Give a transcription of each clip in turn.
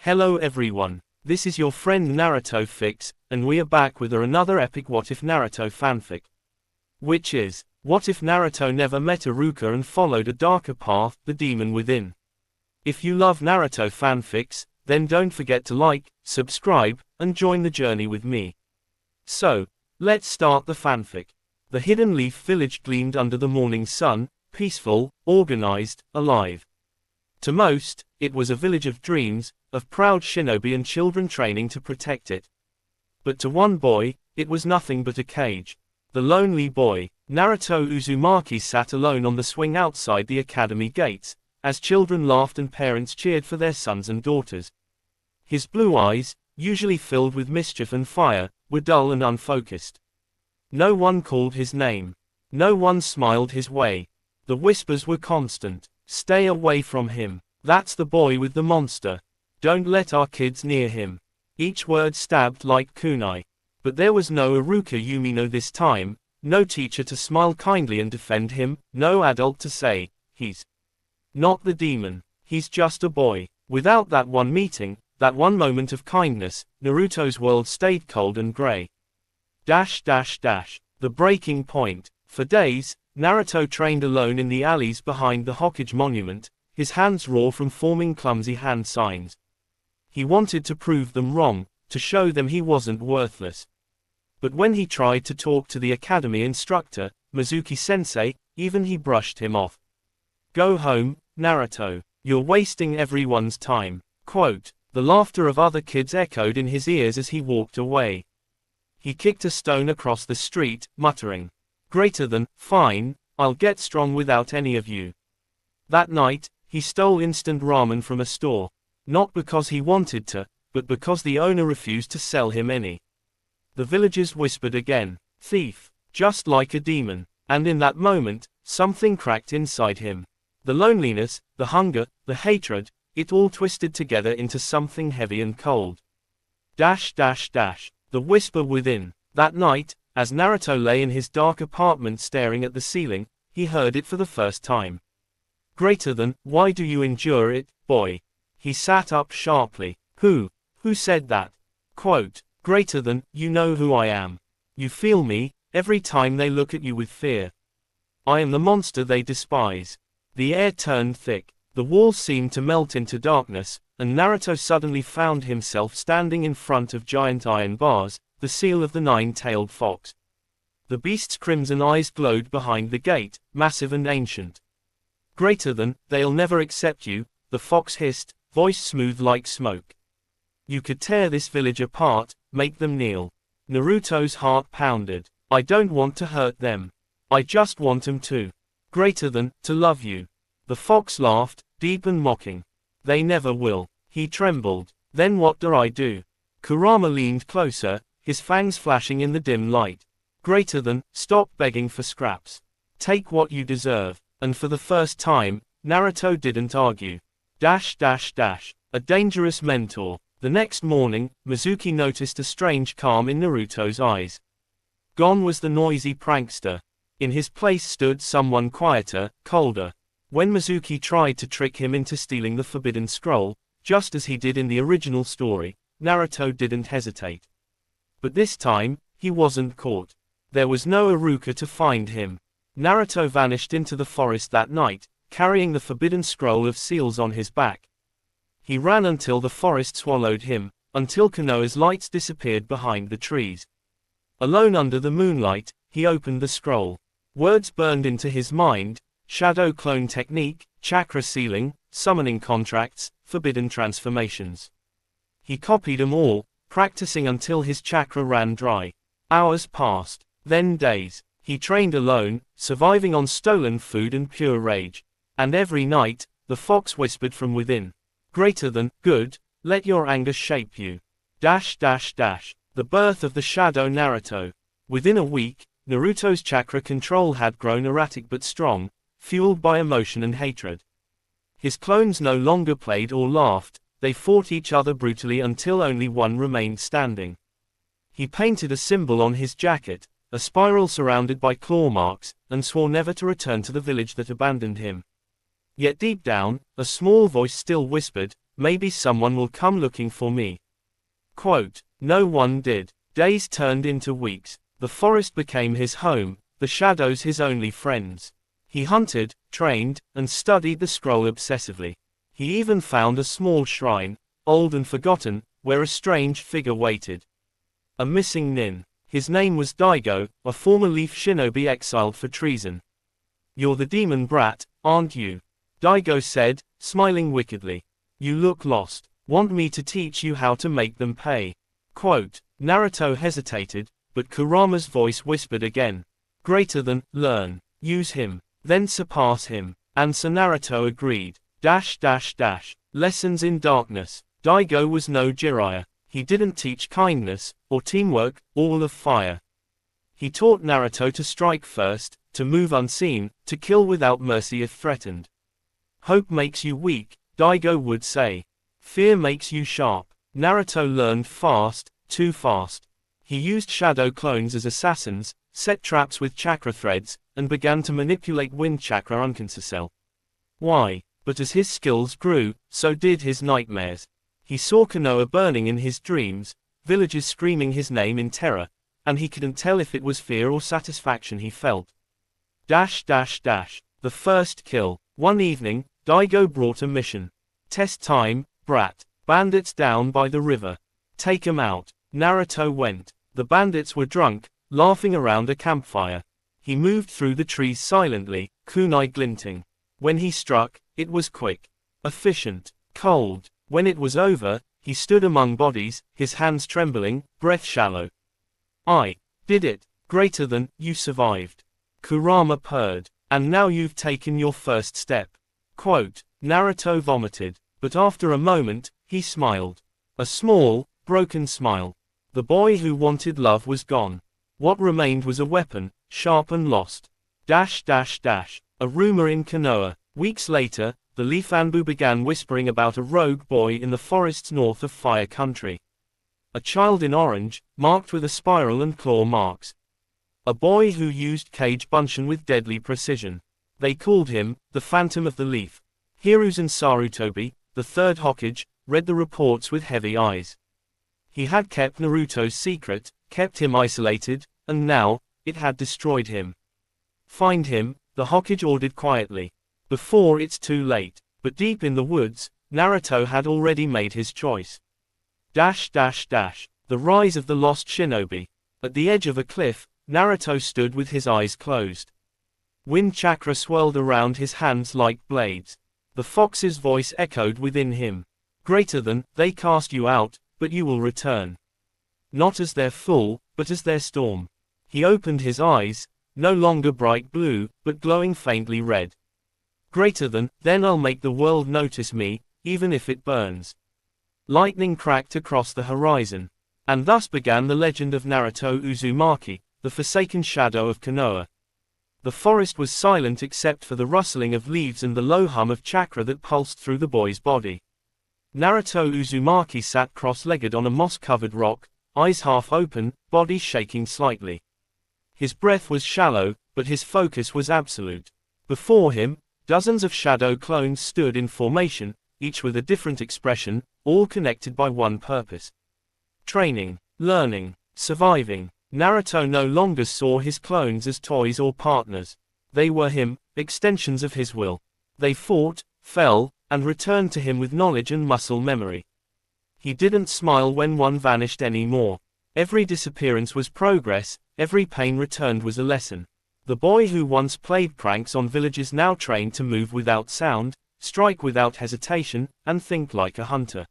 Hello everyone, this is your friend Naruto Fix, and we are back with another epic What If Naruto fanfic. Which is, what if Naruto never met Iruka and followed a darker path, the demon within? If you love Naruto fanfics, then don't forget to like, subscribe, and join the journey with me. So, let's start the fanfic. The Hidden Leaf Village gleamed under the morning sun, peaceful, organized, alive. To most, it was a village of dreams, of proud shinobi and children training to protect it. But to one boy, it was nothing but a cage. The lonely boy, Naruto Uzumaki, sat alone on the swing outside the academy gates, as children laughed and parents cheered for their sons and daughters. His blue eyes, usually filled with mischief and fire, were dull and unfocused. No one called his name. No one smiled his way. The whispers were constant. Stay away from him. That's the boy with the monster. Don't let our kids near him. Each word stabbed like kunai. But there was no Iruka Yumino this time, no teacher to smile kindly and defend him, no adult to say, he's not the demon, he's just a boy. Without that one meeting, that one moment of kindness, Naruto's world stayed cold and gray. The breaking point. For days, Naruto trained alone in the alleys behind the Hokage monument, his hands raw from forming clumsy hand signs. He wanted to prove them wrong, to show them he wasn't worthless. But when he tried to talk to the academy instructor, Mizuki-sensei, even he brushed him off. Go home, Naruto. You're wasting everyone's time. Quote, the laughter of other kids echoed in his ears as he walked away. He kicked a stone across the street, muttering, greater than, fine, I'll get strong without any of you. That night, he stole instant ramen from a store. Not because he wanted to, but because the owner refused to sell him any. The villagers whispered again, thief, just like a demon, and in that moment, something cracked inside him. The loneliness, the hunger, the hatred, it all twisted together into something heavy and cold. The whisper within. That night, as Naruto lay in his dark apartment staring at the ceiling, he heard it for the first time. Greater than, why do you endure it, boy? He sat up sharply. Who said that? Quote, greater than, you know who I am. You feel me, every time they look at you with fear. I am the monster they despise. The air turned thick, the walls seemed to melt into darkness, and Naruto suddenly found himself standing in front of giant iron bars, the seal of the nine-tailed fox. The beast's crimson eyes glowed behind the gate, massive and ancient. Greater than, they'll never accept you, the fox hissed, voice smooth like smoke. You could tear this village apart, make them kneel. Naruto's heart pounded. I don't want to hurt them. I just want them to. Greater than, to love you. The fox laughed, deep and mocking. They never will. He trembled. Then what do I do? Kurama leaned closer, his fangs flashing in the dim light. Greater than, stop begging for scraps. Take what you deserve. And for the first time, Naruto didn't argue. A dangerous mentor. The next morning, Mizuki noticed a strange calm in Naruto's eyes. Gone was the noisy prankster. In his place stood someone quieter, colder. When Mizuki tried to trick him into stealing the forbidden scroll, just as he did in the original story, Naruto didn't hesitate. But this time, he wasn't caught. There was no Iruka to find him. Naruto vanished into the forest that night, carrying the forbidden scroll of seals on his back. He ran until the forest swallowed him, until Konoha's lights disappeared behind the trees. Alone under the moonlight, he opened the scroll. Words burned into his mind: shadow clone technique, chakra sealing, summoning contracts, forbidden transformations. He copied them all, practicing until his chakra ran dry. Hours passed, then days. He trained alone, surviving on stolen food and pure rage. And every night, the fox whispered from within. Greater than, good, let your anger shape you. The birth of the Shadow Naruto. Within a week, Naruto's chakra control had grown erratic but strong, fueled by emotion and hatred. His clones no longer played or laughed, they fought each other brutally until only one remained standing. He painted a symbol on his jacket, a spiral surrounded by claw marks, and swore never to return to the village that abandoned him. Yet deep down, a small voice still whispered, maybe someone will come looking for me. Quote, no one did. Days turned into weeks. The forest became his home, the shadows his only friends. He hunted, trained, and studied the scroll obsessively. He even found a small shrine, old and forgotten, where a strange figure waited. A missing nin. His name was Daigo, a former Leaf shinobi exiled for treason. You're the demon brat, aren't you? Daigo said, smiling wickedly. You look lost. Want me to teach you how to make them pay? Quote, Naruto hesitated, but Kurama's voice whispered again. Greater than, learn. Use him. Then surpass him. And so Naruto agreed. Lessons in darkness. Daigo was no Jiraiya. He didn't teach kindness, or teamwork, or of fire. He taught Naruto to strike first, to move unseen, to kill without mercy if threatened. Hope makes you weak, Daigo would say. Fear makes you sharp. Naruto learned fast, too fast. He used shadow clones as assassins, set traps with chakra threads, and began to manipulate wind chakra unconsciously. Why? But as his skills grew, so did his nightmares. He saw Konoha burning in his dreams, villagers screaming his name in terror, and he couldn't tell if it was fear or satisfaction he felt. The first kill. One evening, Daigo brought a mission. Test time, brat. Bandits down by the river. Take 'em out. Naruto went. The bandits were drunk, laughing around a campfire. He moved through the trees silently, kunai glinting. When he struck, it was quick, efficient, cold. When it was over, he stood among bodies, his hands trembling, breath shallow. I did it. Greater than, you survived. Kurama purred. And now you've taken your first step. Quote, Naruto vomited, but after a moment, he smiled. A small, broken smile. The boy who wanted love was gone. What remained was a weapon, sharp and lost. A rumor in Konoha. Weeks later, the Leaf Anbu began whispering about a rogue boy in the forests north of Fire Country. A child in orange, marked with a spiral and claw marks. A boy who used Kage Bunshin with deadly precision. They called him, the Phantom of the Leaf. Hiruzen Sarutobi, the third Hokage, read the reports with heavy eyes. He had kept Naruto's secret, kept him isolated, and now, it had destroyed him. Find him, the Hokage ordered quietly. Before it's too late. But deep in the woods, Naruto had already made his choice. The rise of the lost shinobi. At the edge of a cliff, Naruto stood with his eyes closed. Wind chakra swirled around his hands like blades. The fox's voice echoed within him. Greater than, they cast you out, but you will return. Not as their full, but as their storm. He opened his eyes, no longer bright blue, but glowing faintly red. Greater than, then I'll make the world notice me, even if it burns. Lightning cracked across the horizon. And thus began the legend of Naruto Uzumaki, the forsaken shadow of Konoha. The forest was silent except for the rustling of leaves and the low hum of chakra that pulsed through the boy's body. Naruto Uzumaki sat cross-legged on a moss-covered rock, eyes half open, body shaking slightly. His breath was shallow, but his focus was absolute. Before him, dozens of shadow clones stood in formation, each with a different expression, all connected by one purpose. Training, learning, surviving. Naruto no longer saw his clones as toys or partners. They were him, extensions of his will. They fought, fell, and returned to him with knowledge and muscle memory. He didn't smile when one vanished anymore. Every disappearance was progress, every pain returned was a lesson. The boy who once played pranks on villagers now trained to move without sound, strike without hesitation, and think like a hunter.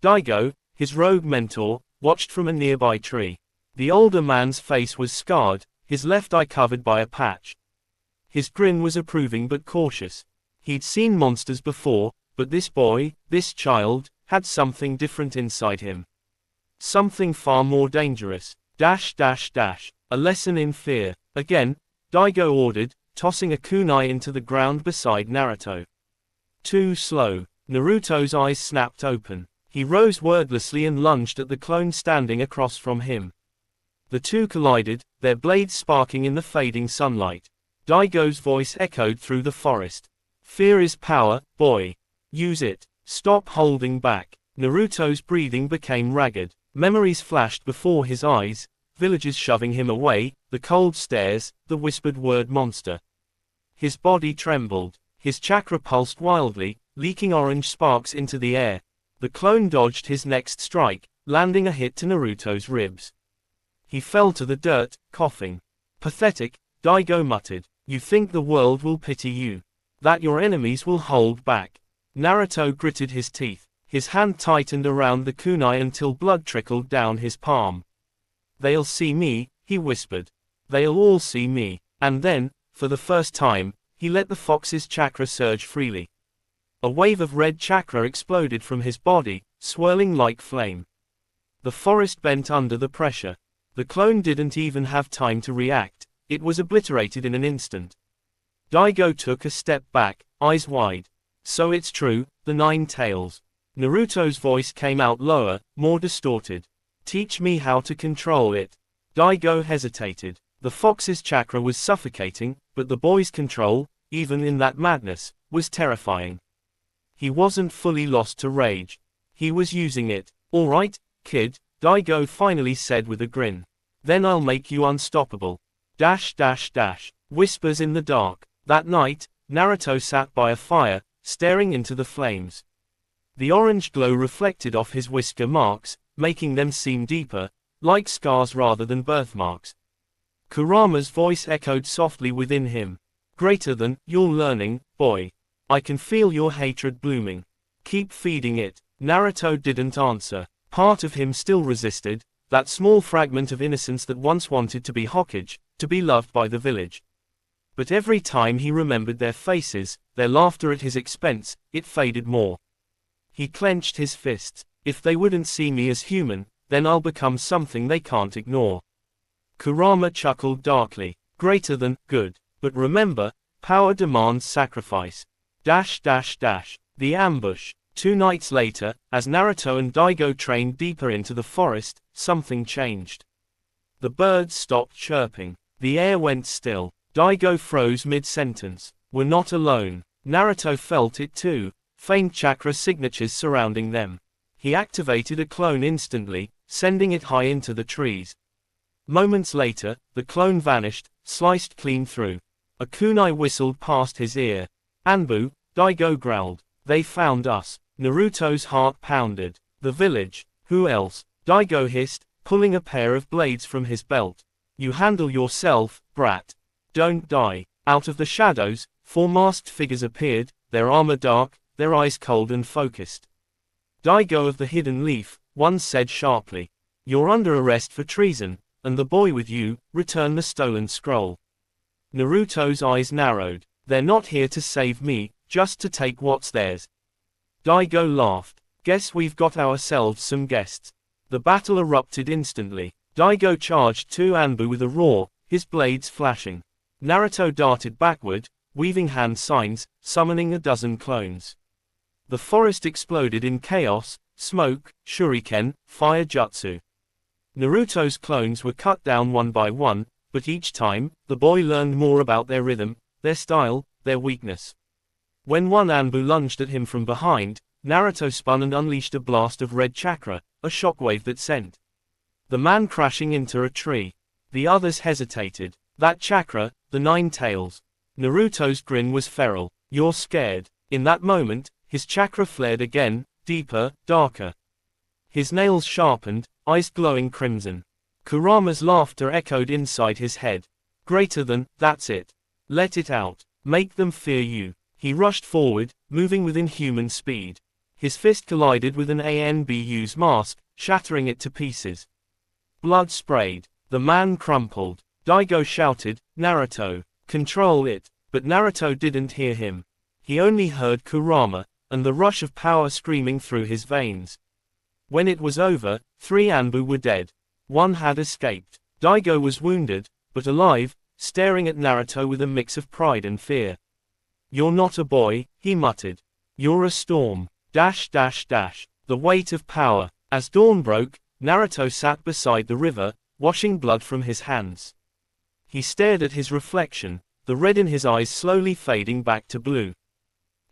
Daigo, his rogue mentor, watched from a nearby tree. The older man's face was scarred, his left eye covered by a patch. His grin was approving but cautious. He'd seen monsters before, but this boy, this child, had something different inside him. Something far more dangerous. A lesson in fear. Again, Daigo ordered, tossing a kunai into the ground beside Naruto. Too slow. Naruto's eyes snapped open. He rose wordlessly and lunged at the clone standing across from him. The two collided, their blades sparking in the fading sunlight. Daigo's voice echoed through the forest. Fear is power, boy. Use it. Stop holding back. Naruto's breathing became ragged. Memories flashed before his eyes, villagers shoving him away, the cold stares, the whispered word monster. His body trembled. His chakra pulsed wildly, leaking orange sparks into the air. The clone dodged his next strike, landing a hit to Naruto's ribs. He fell to the dirt, coughing. Pathetic, Daigo muttered. You think the world will pity you? That your enemies will hold back? Naruto gritted his teeth. His hand tightened around the kunai until blood trickled down his palm. They'll see me, he whispered. They'll all see me. And then, for the first time, he let the fox's chakra surge freely. A wave of red chakra exploded from his body, swirling like flame. The forest bent under the pressure. The clone didn't even have time to react, it was obliterated in an instant. Daigo took a step back, eyes wide. So it's true, the 9 tails. Naruto's voice came out lower, more distorted. Teach me how to control it. Daigo hesitated. The fox's chakra was suffocating, but the boy's control, even in that madness, was terrifying. He wasn't fully lost to rage. He was using it. All right, kid, Daigo finally said with a grin. Then I'll make you unstoppable. Whispers in the dark. That night, Naruto sat by a fire, staring into the flames. The orange glow reflected off his whisker marks, making them seem deeper, like scars rather than birthmarks. Kurama's voice echoed softly within him. Greater than, you're learning, boy. I can feel your hatred blooming. Keep feeding it. Naruto didn't answer. Part of him still resisted, that small fragment of innocence that once wanted to be Hokage, to be loved by the village. But every time he remembered their faces, their laughter at his expense, it faded more. He clenched his fists. If they wouldn't see me as human, then I'll become something they can't ignore. Kurama chuckled darkly. Greater than, good. But remember, power demands sacrifice. The ambush. 2 nights later, as Naruto and Daigo trained deeper into the forest, something changed. The birds stopped chirping. The air went still. Daigo froze mid-sentence. We're not alone. Naruto felt it too, faint chakra signatures surrounding them. He activated a clone instantly, sending it high into the trees. Moments later, the clone vanished, sliced clean through. A kunai whistled past his ear. Anbu, Daigo growled. They found us. Naruto's heart pounded. The village. Who else? Daigo hissed, pulling a pair of blades from his belt. You handle yourself, brat. Don't die. Out of the shadows, 4 masked figures appeared, their armor dark, their eyes cold and focused. Daigo of the Hidden Leaf, one said sharply. You're under arrest for treason, and the boy with you, return the stolen scroll. Naruto's eyes narrowed. They're not here to save me, just to take what's theirs. Daigo laughed. Guess we've got ourselves some guests. The battle erupted instantly. Daigo charged 2 Anbu with a roar, his blades flashing. Naruto darted backward, weaving hand signs, summoning a dozen clones. The forest exploded in chaos, smoke, shuriken, fire jutsu. Naruto's clones were cut down one by one, but each time, the boy learned more about their rhythm, their style, their weakness. When one Anbu lunged at him from behind, Naruto spun and unleashed a blast of red chakra, a shockwave that sent the man crashing into a tree. The others hesitated. That chakra, the 9 tails. Naruto's grin was feral. You're scared. In that moment, his chakra flared again, deeper, darker. His nails sharpened, eyes glowing crimson. Kurama's laughter echoed inside his head. Greater than, that's it. Let it out. Make them fear you. He rushed forward, moving with inhuman speed. His fist collided with an ANBU's mask, shattering it to pieces. Blood sprayed. The man crumpled. Daigo shouted, Naruto, control it. But Naruto didn't hear him. He only heard Kurama, and the rush of power screaming through his veins. When it was over, 3 Anbu were dead. 1 had escaped. Daigo was wounded, but alive, staring at Naruto with a mix of pride and fear. You're not a boy, he muttered. You're a storm. The weight of power. As dawn broke, Naruto sat beside the river, washing blood from his hands. He stared at his reflection, the red in his eyes slowly fading back to blue.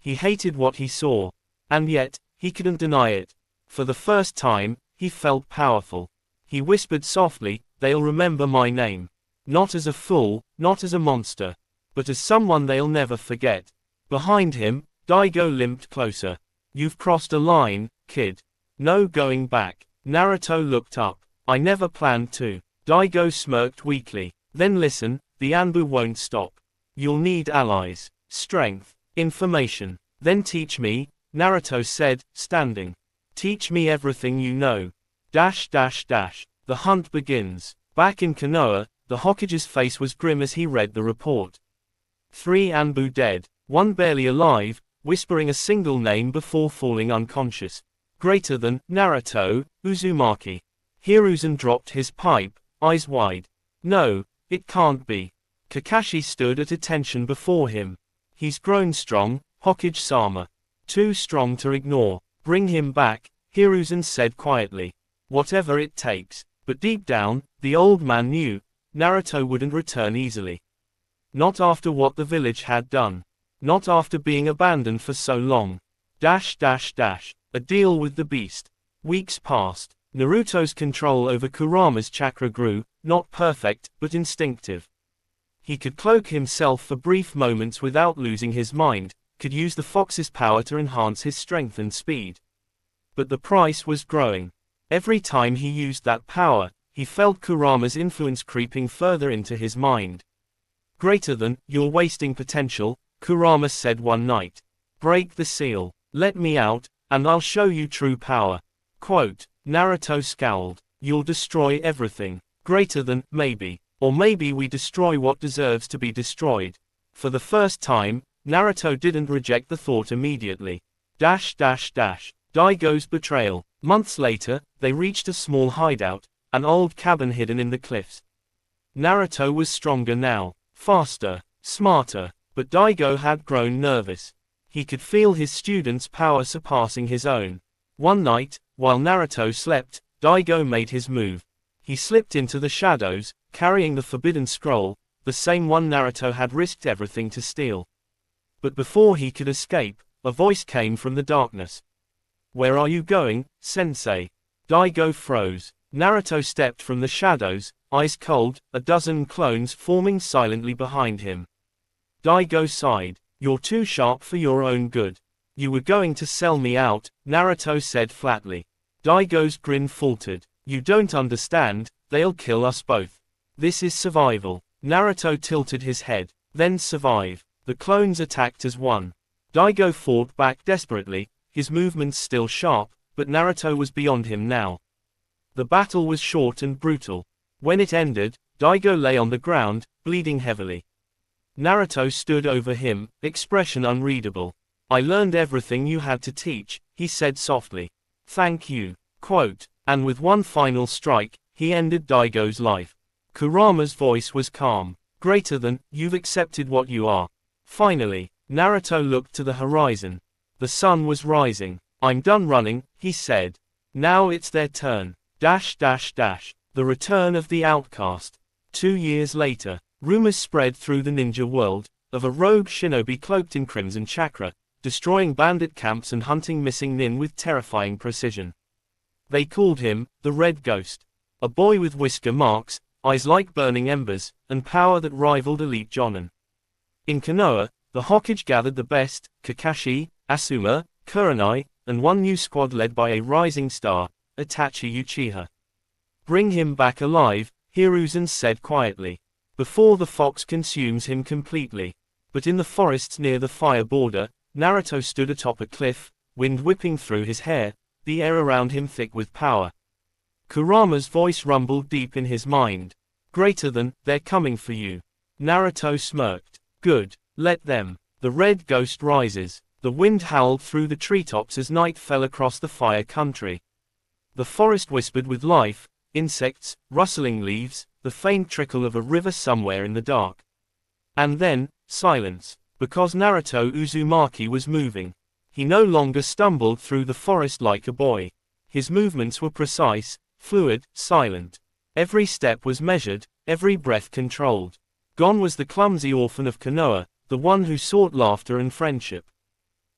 He hated what he saw. And yet, He couldn't deny it. For the first time, he felt powerful. He whispered softly, "They'll remember my name. Not as a fool, not as a monster, but as someone they'll never forget." Behind him, Daigo limped closer. "You've crossed a line, kid. No going back." Naruto looked up. "I never planned to." Daigo smirked weakly. "Then listen, the Anbu won't stop. You'll need allies, strength, information. Then teach me," Naruto said, standing. "Teach me everything you know. The hunt begins." Back in Konoha, the Hokage's face was grim as he read the report. 3 Anbu dead, 1 barely alive, whispering a single name before falling unconscious. Greater than Naruto, Uzumaki. Hiruzen dropped his pipe, eyes wide. "No, it can't be." Kakashi stood at attention before him. "He's grown strong, Hokage-sama. Too strong to ignore. Bring him back," Hiruzen said quietly. "Whatever it takes." But deep down, the old man knew, Naruto wouldn't return easily. Not after what the village had done. Not after being abandoned for so long. A deal with the beast. Weeks passed. Naruto's control over Kurama's chakra grew, not perfect, but instinctive. He could cloak himself for brief moments without losing his mind, could use the fox's power to enhance his strength and speed. But the price was growing. Every time he used that power, he felt Kurama's influence creeping further into his mind. "Greater than, you're wasting potential," Kurama said one night. "Break the seal. Let me out, and I'll show you true power." Quote, Naruto scowled. "You'll destroy everything. Greater than, maybe. Or maybe we destroy what deserves to be destroyed." For the first time, Naruto didn't reject the thought immediately. Daigo's betrayal. Months later, they reached a small hideout, an old cabin hidden in the cliffs. Naruto was stronger now, faster, smarter, but Daigo had grown nervous. He could feel his student's power surpassing his own. One night, while Naruto slept, Daigo made his move. He slipped into the shadows, carrying the forbidden scroll, the same one Naruto had risked everything to steal. But before he could escape, a voice came from the darkness. "Where are you going, sensei?" Daigo froze. Naruto stepped from the shadows, ice cold, a dozen clones forming silently behind him. Daigo sighed. "You're too sharp for your own good. You were going to sell me out," Naruto said flatly. Daigo's grin faltered. "You don't understand, they'll kill us both. This is survival." Naruto tilted his head. "Then survive." The clones attacked as one. Daigo fought back desperately, his movements still sharp, but Naruto was beyond him now. The battle was short and brutal. When it ended, Daigo lay on the ground, bleeding heavily. Naruto stood over him, expression unreadable. "I learned everything you had to teach," he said softly. "Thank you." Quote, and with one final strike, he ended Daigo's life. Kurama's voice was calm. "Greater than, you've accepted what you are." Finally, Naruto looked to the horizon. The sun was rising. "I'm done running," he said. "Now it's their turn." The return of the outcast. 2 years later, rumors spread through the ninja world, of a rogue shinobi cloaked in crimson chakra, destroying bandit camps and hunting missing nin with terrifying precision. They called him, the Red Ghost. A boy with whisker marks, eyes like burning embers, and power that rivaled elite jonin. In Konoha, the Hokage gathered the best, Kakashi, Asuma, Kurenai, and one new squad led by a rising star, Itachi Uchiha. "Bring him back alive," Hiruzen said quietly, "before the fox consumes him completely." But in the forests near the fire border, Naruto stood atop a cliff, wind whipping through his hair, the air around him thick with power. Kurama's voice rumbled deep in his mind. "Greater than, they're coming for you." Naruto smirked. "Good, let them." The Red Ghost rises. The wind howled through the treetops as night fell across the fire country. The forest whispered with life, insects, rustling leaves, the faint trickle of a river somewhere in the dark. And then, silence, because Naruto Uzumaki was moving. He no longer stumbled through the forest like a boy. His movements were precise, fluid, silent. Every step was measured, every breath controlled. Gone was the clumsy orphan of Konoha, the one who sought laughter and friendship.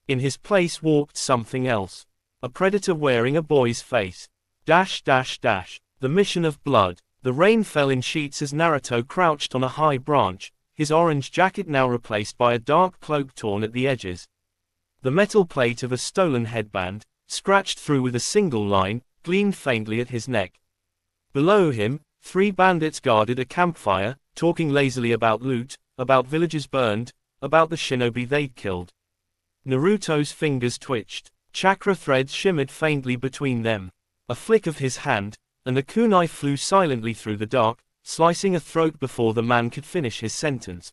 In his place walked something else. A predator wearing a boy's face. Dash dash dash. The mission of blood. The rain fell in sheets as Naruto crouched on a high branch, his orange jacket now replaced by a dark cloak torn at the edges. The metal plate of a stolen headband, scratched through with a single line, gleamed faintly at his neck. Below him, 3 bandits guarded a campfire, talking lazily about loot, about villages burned, about the shinobi they'd killed. Naruto's fingers twitched. Chakra threads shimmered faintly between them. A flick of his hand, and a kunai flew silently through the dark, slicing a throat before the man could finish his sentence.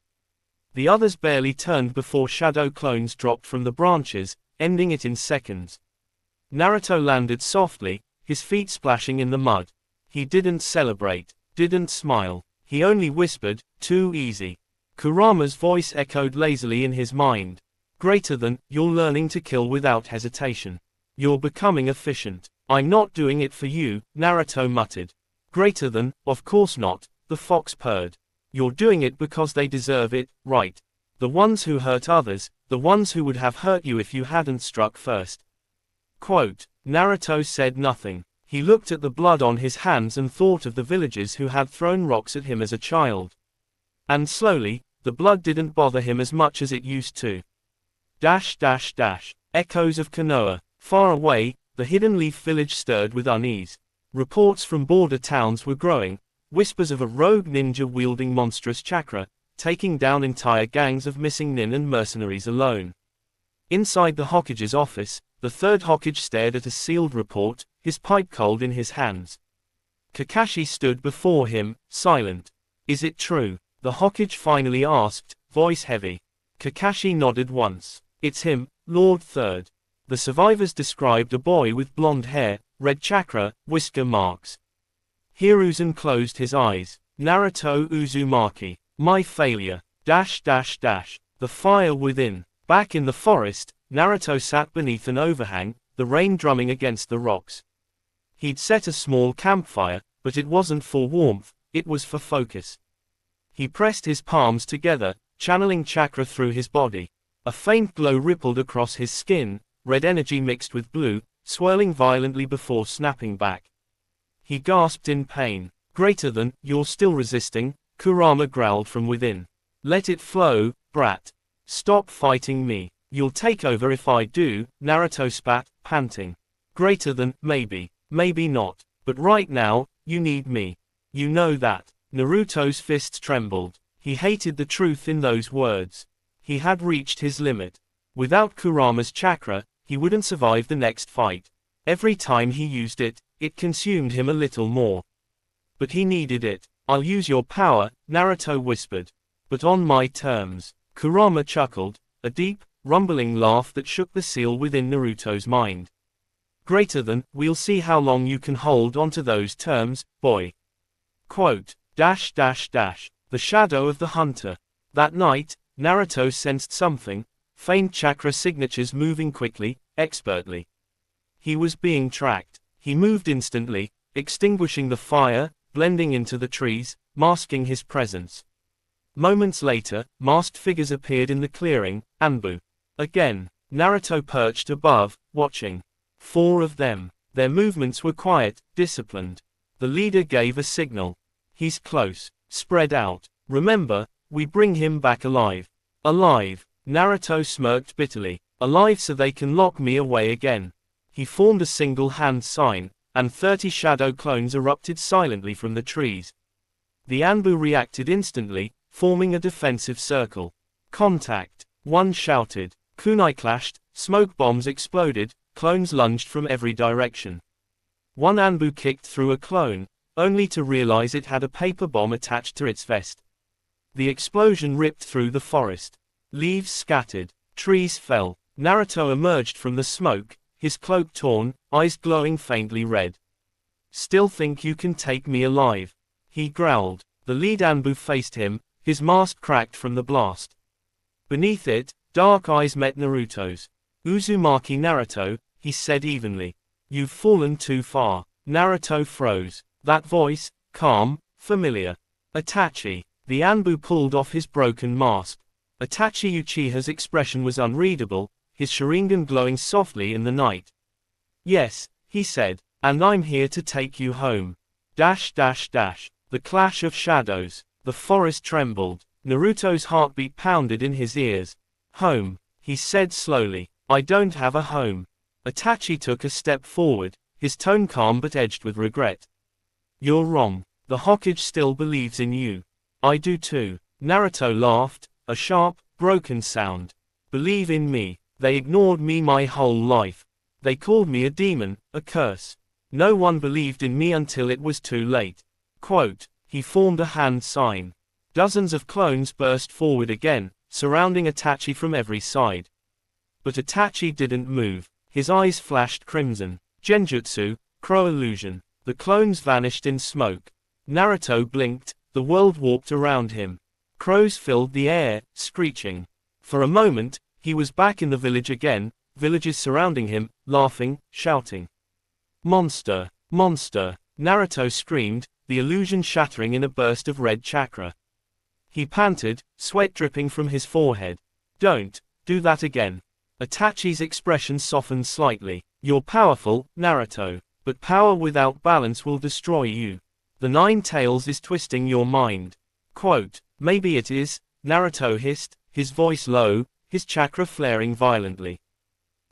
The others barely turned before shadow clones dropped from the branches, ending it in seconds. Naruto landed softly, his feet splashing in the mud. He didn't celebrate, didn't smile. He only whispered, "Too easy." Kurama's voice echoed lazily in his mind. "Greater than, you're learning to kill without hesitation. You're becoming efficient." "I'm not doing it for you," Naruto muttered. "Greater than, of course not," the fox purred. "You're doing it because they deserve it, right? The ones who hurt others, the ones who would have hurt you if you hadn't struck first." Quote. Naruto said nothing. He looked at the blood on his hands and thought of the villagers who had thrown rocks at him as a child. And slowly, the blood didn't bother him as much as it used to. Dash dash dash. Echoes of Konoha. Far away, the Hidden Leaf village stirred with unease. Reports from border towns were growing, whispers of a rogue ninja wielding monstrous chakra, taking down entire gangs of missing nin and mercenaries alone. Inside the Hokage's office, the third Hokage stared at a sealed report, his pipe cold in his hands. Kakashi stood before him, silent. "Is it true?" the Hokage finally asked, voice heavy. Kakashi nodded once. "It's him, Lord Third." The survivors described a boy with blonde hair, red chakra, whisker marks. Hiruzen closed his eyes. Naruto Uzumaki. "My failure. Dash dash dash." The fire within. Back in the forest, Naruto sat beneath an overhang, the rain drumming against the rocks. He'd set a small campfire, but it wasn't for warmth, it was for focus. He pressed his palms together, channeling chakra through his body. A faint glow rippled across his skin, red energy mixed with blue, swirling violently before snapping back. He gasped in pain. "Greater than, you're still resisting," Kurama growled from within. "Let it flow, brat. Stop fighting me. You'll take over if I do," Naruto spat, panting. "Greater than, maybe, maybe not. But right now, you need me. You know that." Naruto's fists trembled. He hated the truth in those words. He had reached his limit. Without Kurama's chakra, he wouldn't survive the next fight. Every time he used it, it consumed him a little more. But he needed it. "I'll use your power," Naruto whispered. "But on my terms." Kurama chuckled, a deep, rumbling laugh that shook the seal within Naruto's mind. "Greater than, we'll see how long you can hold on to those terms, boy." Quote. Dash dash dash. The shadow of the hunter. That night, Naruto sensed something, faint chakra signatures moving quickly, expertly. He was being tracked. He moved instantly, extinguishing the fire, blending into the trees, masking his presence. Moments later, masked figures appeared in the clearing, Anbu. Again, Naruto perched above, watching. 4 of them. Their movements were quiet, disciplined. The leader gave a signal. "He's close. Spread out. Remember, we bring him back alive." "Alive?" Naruto smirked bitterly. "Alive so they can lock me away again." He formed a single hand sign, and 30 shadow clones erupted silently from the trees. The Anbu reacted instantly, forming a defensive circle. "Contact!" one shouted. Kunai clashed, smoke bombs exploded, clones lunged from every direction. One Anbu kicked through a clone, only to realize it had a paper bomb attached to its vest. The explosion ripped through the forest. Leaves scattered. Trees fell. Naruto emerged from the smoke, his cloak torn, eyes glowing faintly red. "Still think you can take me alive?" he growled. The lead Anbu faced him, his mask cracked from the blast. Beneath it, dark eyes met Naruto's. "Uzumaki Naruto," he said evenly. "You've fallen too far." Naruto froze. That voice, calm, familiar. "Itachi." The Anbu pulled off his broken mask. Itachi Uchiha's expression was unreadable, his Sharingan glowing softly in the night. Yes, he said, and I'm here to take you home. Dash dash dash. The clash of shadows. The forest trembled. Naruto's heartbeat pounded in his ears. Home, he said slowly. I don't have a home. Itachi took a step forward, his tone calm but edged with regret. You're wrong. The Hokage still believes in you. I do too. Naruto laughed, a sharp, broken sound. Believe in me. They ignored me my whole life. They called me a demon, a curse. No one believed in me until it was too late. Quote, he formed a hand sign. Dozens of clones burst forward again, surrounding Itachi from every side. But Itachi didn't move. His eyes flashed crimson. Genjutsu, crow illusion. The clones vanished in smoke. Naruto blinked, the world warped around him. Crows filled the air, screeching. For a moment, he was back in the village again, villagers surrounding him, laughing, shouting. Monster! Monster! Naruto screamed, the illusion shattering in a burst of red chakra. He panted, sweat dripping from his forehead. Don't do that again. Itachi's expression softened slightly. You're powerful, Naruto, but power without balance will destroy you. The Nine Tails is twisting your mind. Quote, maybe it is, Naruto hissed, his voice low, his chakra flaring violently.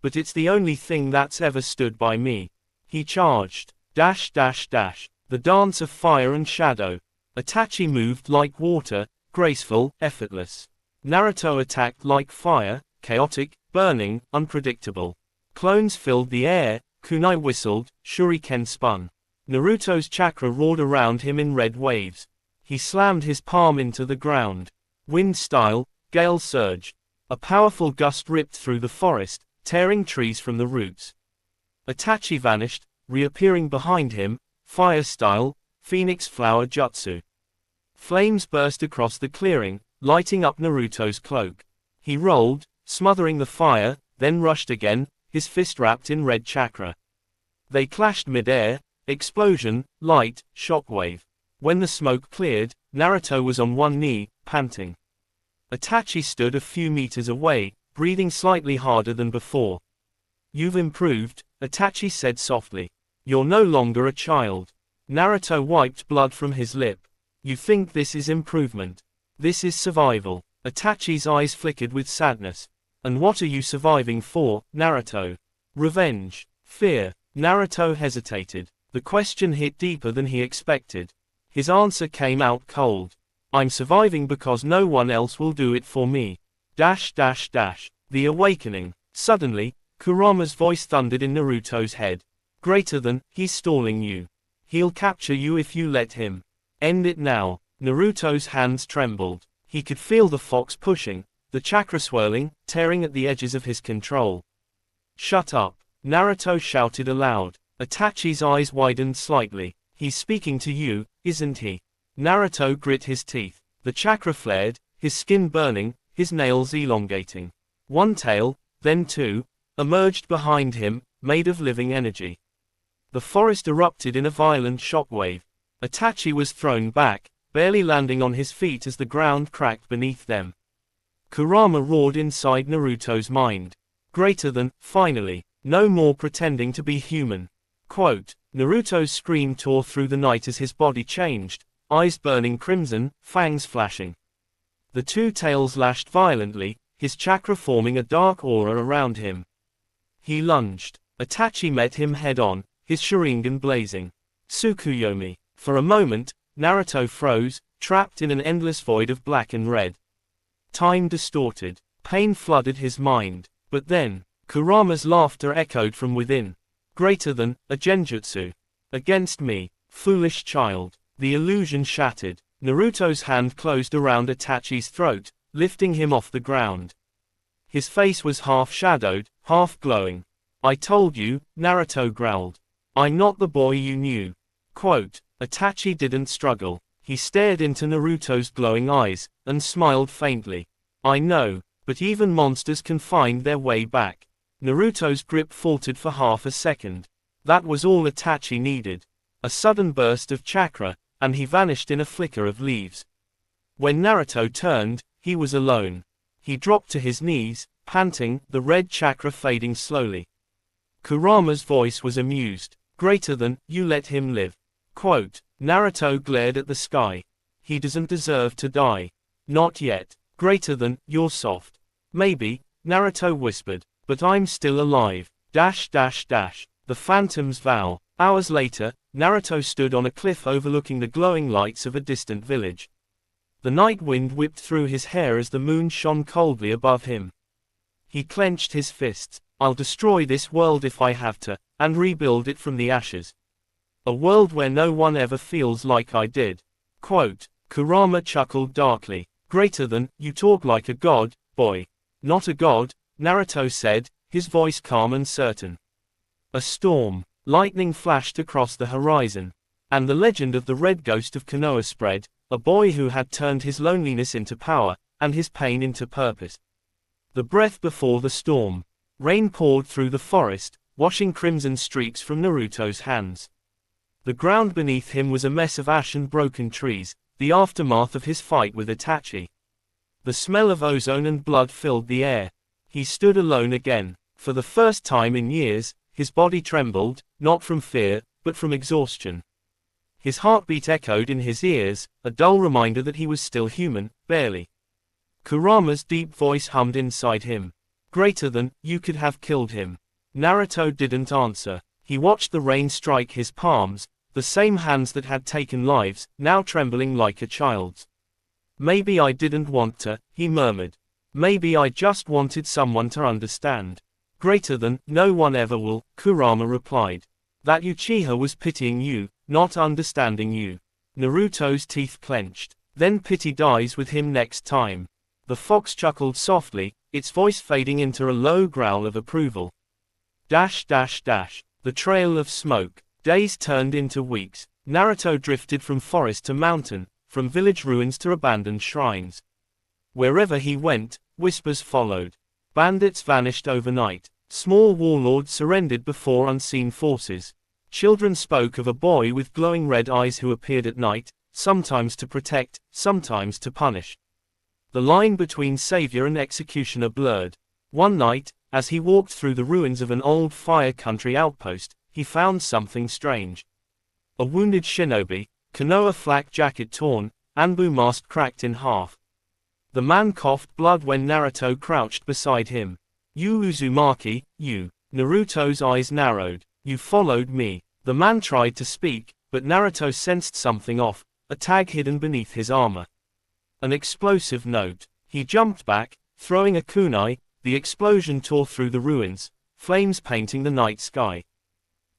But it's the only thing that's ever stood by me. He charged. Dash dash dash. The dance of fire and shadow. Itachi moved like water, graceful, effortless. Naruto attacked like fire, chaotic, burning, unpredictable. Clones filled the air, kunai whistled, shuriken spun. Naruto's chakra roared around him in red waves. He slammed his palm into the ground. Wind style, gale surge. A powerful gust ripped through the forest, tearing trees from the roots. Itachi vanished, reappearing behind him, fire style, phoenix flower jutsu. Flames burst across the clearing, lighting up Naruto's cloak. He rolled, smothering the fire, then rushed again, his fist wrapped in red chakra. They clashed mid-air, explosion, light, shockwave. When the smoke cleared, Naruto was on one knee, panting. Itachi stood a few meters away, breathing slightly harder than before. You've improved, Itachi said softly. You're no longer a child. Naruto wiped blood from his lip. You think this is improvement? This is survival. Itachi's eyes flickered with sadness. And what are you surviving for, Naruto? Revenge. Fear. Naruto hesitated. The question hit deeper than he expected. His answer came out cold. I'm surviving because no one else will do it for me. Dash dash dash. The awakening. Suddenly, Kurama's voice thundered in Naruto's head. Greater than, he's stalling you. He'll capture you if you let him. End it now. Naruto's hands trembled. He could feel the fox pushing, the chakra swirling, tearing at the edges of his control. Shut up. Naruto shouted aloud. Itachi's eyes widened slightly. He's speaking to you, isn't he? Naruto grit his teeth. The chakra flared, his skin burning, his nails elongating. One tail, then two, emerged behind him, made of living energy. The forest erupted in a violent shockwave. Itachi was thrown back, barely landing on his feet as the ground cracked beneath them. Kurama roared inside Naruto's mind. Greater than, finally. No more pretending to be human. Quote, Naruto's scream tore through the night as his body changed, eyes burning crimson, fangs flashing. The two tails lashed violently, his chakra forming a dark aura around him. He lunged. Itachi met him head-on, his Sharingan blazing. Tsukuyomi. For a moment, Naruto froze, trapped in an endless void of black and red. Time distorted. Pain flooded his mind. But then, Kurama's laughter echoed from within. Greater than, a genjutsu. Against me, foolish child. The illusion shattered. Naruto's hand closed around Itachi's throat, lifting him off the ground. His face was half shadowed, half glowing. I told you, Naruto growled. I'm not the boy you knew. Quote, Itachi didn't struggle. He stared into Naruto's glowing eyes, and smiled faintly. I know, but even monsters can find their way back. Naruto's grip faltered for half a second. That was all Itachi needed. A sudden burst of chakra, and he vanished in a flicker of leaves. When Naruto turned, he was alone. He dropped to his knees, panting, the red chakra fading slowly. Kurama's voice was amused. Greater than, you let him live. Quote. Naruto glared at the sky. He doesn't deserve to die. Not yet. Greater than, you're soft. Maybe, Naruto whispered, but I'm still alive. The Phantom's vow. Hours later, Naruto stood on a cliff overlooking the glowing lights of a distant village. The night wind whipped through his hair as the moon shone coldly above him. He clenched his fists. I'll destroy this world if I have to, and rebuild it from the ashes. A world where no one ever feels like I did. Quote. Kurama chuckled darkly. Greater than, you talk like a god, boy. Not a god, Naruto said, his voice calm and certain. A storm. Lightning flashed across the horizon. And the legend of the red ghost of Konoha spread, a boy who had turned his loneliness into power, and his pain into purpose. The breath before the storm. Rain poured through the forest, washing crimson streaks from Naruto's hands. The ground beneath him was a mess of ash and broken trees, the aftermath of his fight with Itachi. The smell of ozone and blood filled the air. He stood alone again. For the first time in years, his body trembled, not from fear, but from exhaustion. His heartbeat echoed in his ears, a dull reminder that he was still human, barely. Kurama's deep voice hummed inside him. Greater than, you could have killed him. Naruto didn't answer. He watched the rain strike his palms, the same hands that had taken lives, now trembling like a child's. Maybe I didn't want to, he murmured. Maybe I just wanted someone to understand. Greater than, no one ever will, Kurama replied. That Uchiha was pitying you, not understanding you. Naruto's teeth clenched. Then pity dies with him next time. The fox chuckled softly, its voice fading into a low growl of approval. The trail of smoke. Days turned into weeks. Naruto drifted from forest to mountain, from village ruins to abandoned shrines. Wherever he went, whispers followed. Bandits vanished overnight. Small warlords surrendered before unseen forces. Children spoke of a boy with glowing red eyes who appeared at night, sometimes to protect, sometimes to punish. The line between savior and executioner blurred. One night, as he walked through the ruins of an old Fire Country outpost, he found something strange. A wounded shinobi, Konoha flak jacket torn, Anbu mask cracked in half. The man coughed blood when Naruto crouched beside him. You Uzumaki, you. Naruto's eyes narrowed. You followed me. The man tried to speak, but Naruto sensed something off, a tag hidden beneath his armor. An explosive note. He jumped back, throwing a kunai. The explosion tore through the ruins, flames painting the night sky.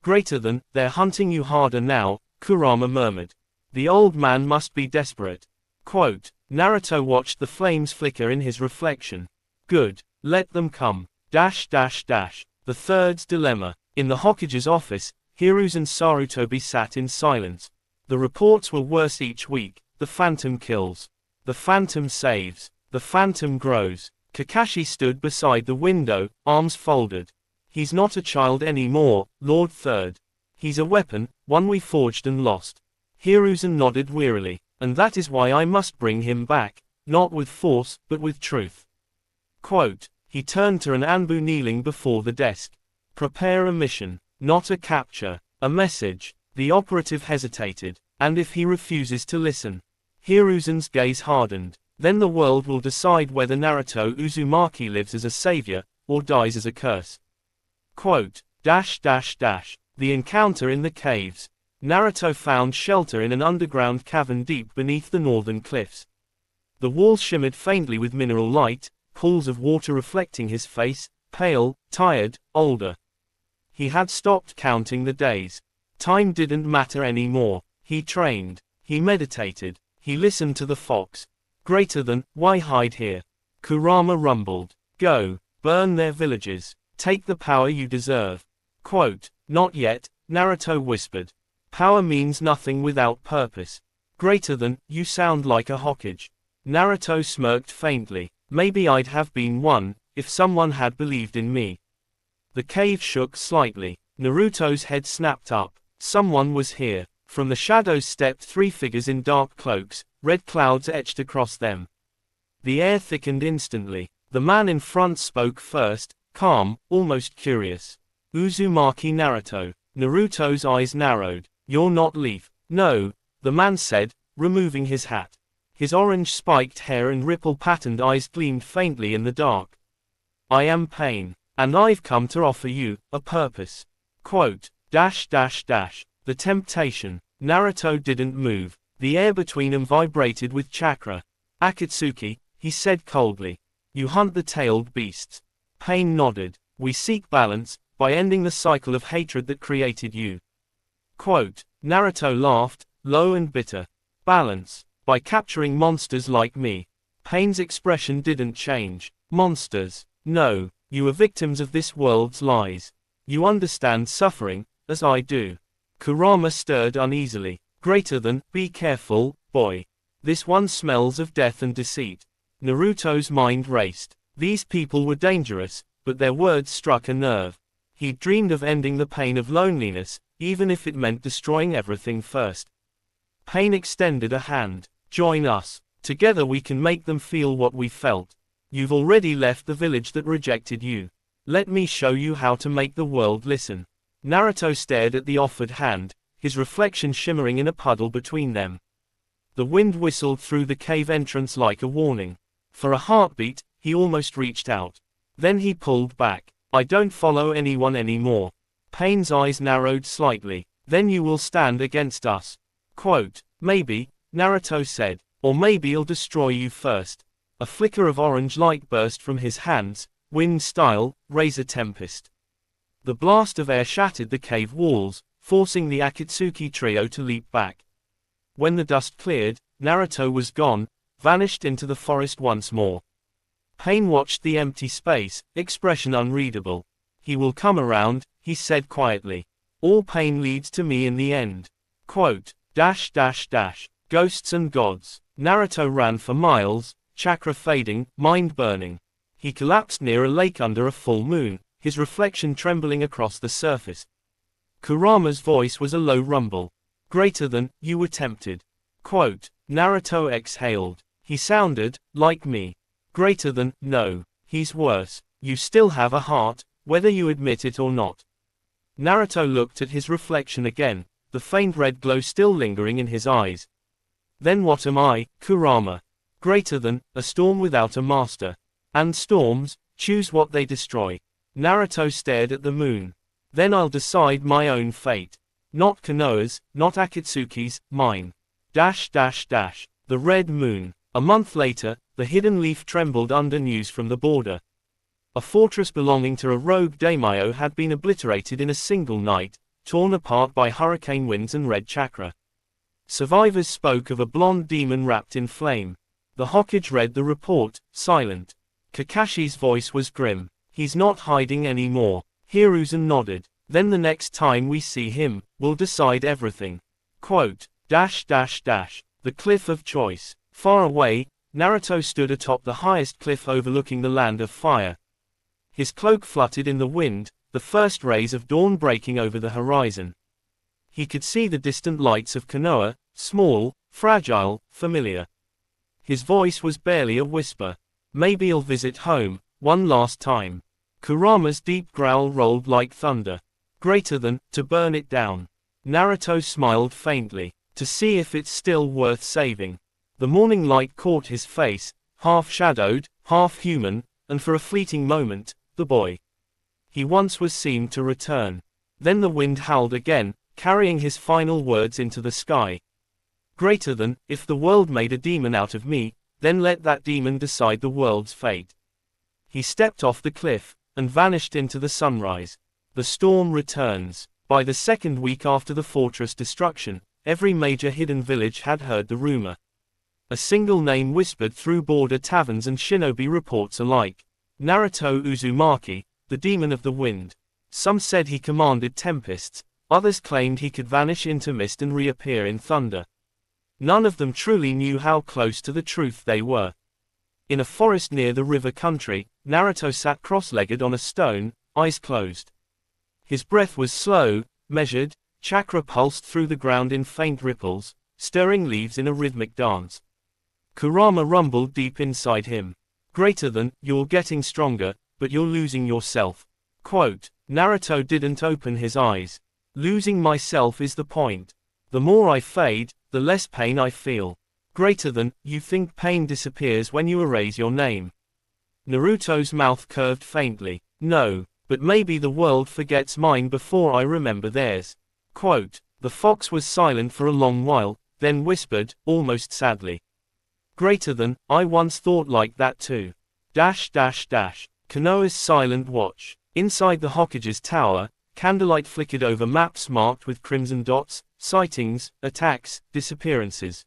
Greater than, they're hunting you harder now, Kurama murmured. The old man must be desperate. Quote. Naruto watched the flames flicker in his reflection. Good. Let them come. The third's dilemma. In the Hokage's office, Hiruzen and Sarutobi sat in silence. The reports were worse each week. The Phantom kills. The Phantom saves. The Phantom grows. Kakashi stood beside the window, arms folded. He's not a child anymore, Lord Third. He's a weapon, one we forged and lost. Hiruzen nodded wearily. And that is why I must bring him back, not with force, but with truth. Quote. He turned to an Anbu kneeling before the desk. Prepare a mission, not a capture, a message. The operative hesitated. And if he refuses to listen? Hiruzen's gaze hardened. Then the world will decide whether Naruto Uzumaki lives as a savior, or dies as a curse. Quote. The encounter in the caves. Naruto found shelter in an underground cavern deep beneath the northern cliffs. The walls shimmered faintly with mineral light, pools of water reflecting his face, pale, tired, older. He had stopped counting the days. Time didn't matter anymore. He trained. He meditated. He listened to the fox. Greater than, why hide here? Kurama rumbled. Go, burn their villages. Take the power you deserve. Quote. Not yet, Naruto whispered. Power means nothing without purpose. Greater than, you sound like a Hokage. Naruto smirked faintly. Maybe I'd have been one, if someone had believed in me. The cave shook slightly. Naruto's head snapped up. Someone was here. From the shadows stepped three figures in dark cloaks, red clouds etched across them. The air thickened instantly. The man in front spoke first, calm, almost curious. Uzumaki Naruto. Naruto's eyes narrowed. You're not Leaf. No, the man said, removing his hat. His orange spiked hair and ripple-patterned eyes gleamed faintly in the dark. I am Pain, and I've come to offer you a purpose. Quote, The temptation. Naruto didn't move. The air between them vibrated with chakra. Akatsuki, he said coldly. You hunt the tailed beasts. Pain nodded. We seek balance, by ending the cycle of hatred that created you. Quote, Naruto laughed, low and bitter. Balance. By capturing monsters like me. Pain's expression didn't change. Monsters. No, you are victims of this world's lies. You understand suffering, as I do. Kurama stirred uneasily. Greater than, be careful, boy. This one smells of death and deceit. Naruto's mind raced. These people were dangerous, but their words struck a nerve. He dreamed of ending the pain of loneliness, even if it meant destroying everything first. Pain extended a hand. Join us. Together we can make them feel what we felt. You've already left the village that rejected you. Let me show you how to make the world listen. Naruto stared at the offered hand, his reflection shimmering in a puddle between them. The wind whistled through the cave entrance like a warning. For a heartbeat, he almost reached out. Then he pulled back. I don't follow anyone anymore. Pain's eyes narrowed slightly. Then you will stand against us. Quote, maybe, Naruto said, or maybe I'll destroy you first. A flicker of orange light burst from his hands, wind-style, razor tempest. The blast of air shattered the cave walls, forcing the Akatsuki trio to leap back. When the dust cleared, Naruto was gone, vanished into the forest once more. Pain watched the empty space, expression unreadable. He will come around, he said quietly. All pain leads to me in the end. Quote, Ghosts and gods. Naruto ran for miles, chakra fading, mind burning. He collapsed near a lake under a full moon, his reflection trembling across the surface. Kurama's voice was a low rumble. Greater than, you were tempted. Quote, Naruto exhaled. He sounded, like me. Greater than, no, he's worse. You still have a heart, whether you admit it or not. Naruto looked at his reflection again, the faint red glow still lingering in his eyes. Then what am I, Kurama? Greater than, a storm without a master. And storms, choose what they destroy. Naruto stared at the moon. Then I'll decide my own fate. Not Konoha's, not Akatsuki's, mine. The red moon. A month later, the hidden leaf trembled under news from the border. A fortress belonging to a rogue daimyo had been obliterated in a single night, torn apart by hurricane winds and red chakra. Survivors spoke of a blonde demon wrapped in flame. The Hokage read the report, silent. Kakashi's voice was grim. He's not hiding anymore. Hiruzen nodded. Then the next time we see him, we'll decide everything. Quote, The cliff of choice. Far away, Naruto stood atop the highest cliff overlooking the land of fire. His cloak fluttered in the wind, the first rays of dawn breaking over the horizon. He could see the distant lights of Konoha, small, fragile, familiar. His voice was barely a whisper. Maybe I'll visit home, one last time. Kurama's deep growl rolled like thunder. Greater than, to burn it down. Naruto smiled faintly, to see if it's still worth saving. The morning light caught his face, half shadowed, half human, and for a fleeting moment, the boy he once was seemed to return. Then the wind howled again, carrying his final words into the sky. Greater than, if the world made a demon out of me, then let that demon decide the world's fate. He stepped off the cliff, and vanished into the sunrise. The storm returns. By the second week after the fortress destruction, every major hidden village had heard the rumor. A single name whispered through border taverns and shinobi reports alike. Naruto Uzumaki, the demon of the wind. Some said he commanded tempests, others claimed he could vanish into mist and reappear in thunder. None of them truly knew how close to the truth they were. In a forest near the river country, Naruto sat cross-legged on a stone, eyes closed. His breath was slow, measured, chakra pulsed through the ground in faint ripples, stirring leaves in a rhythmic dance. Kurama rumbled deep inside him. Greater than, you're getting stronger, but you're losing yourself. Quote, Naruto didn't open his eyes. Losing myself is the point. The more I fade, the less pain I feel. Greater than, you think pain disappears when you erase your name. Naruto's mouth curved faintly. No, but maybe the world forgets mine before I remember theirs. Quote, the fox was silent for a long while, then whispered, almost sadly. Greater than, I once thought like that too. Konoha's silent watch. Inside the Hokage's tower, candlelight flickered over maps marked with crimson dots, sightings, attacks, disappearances.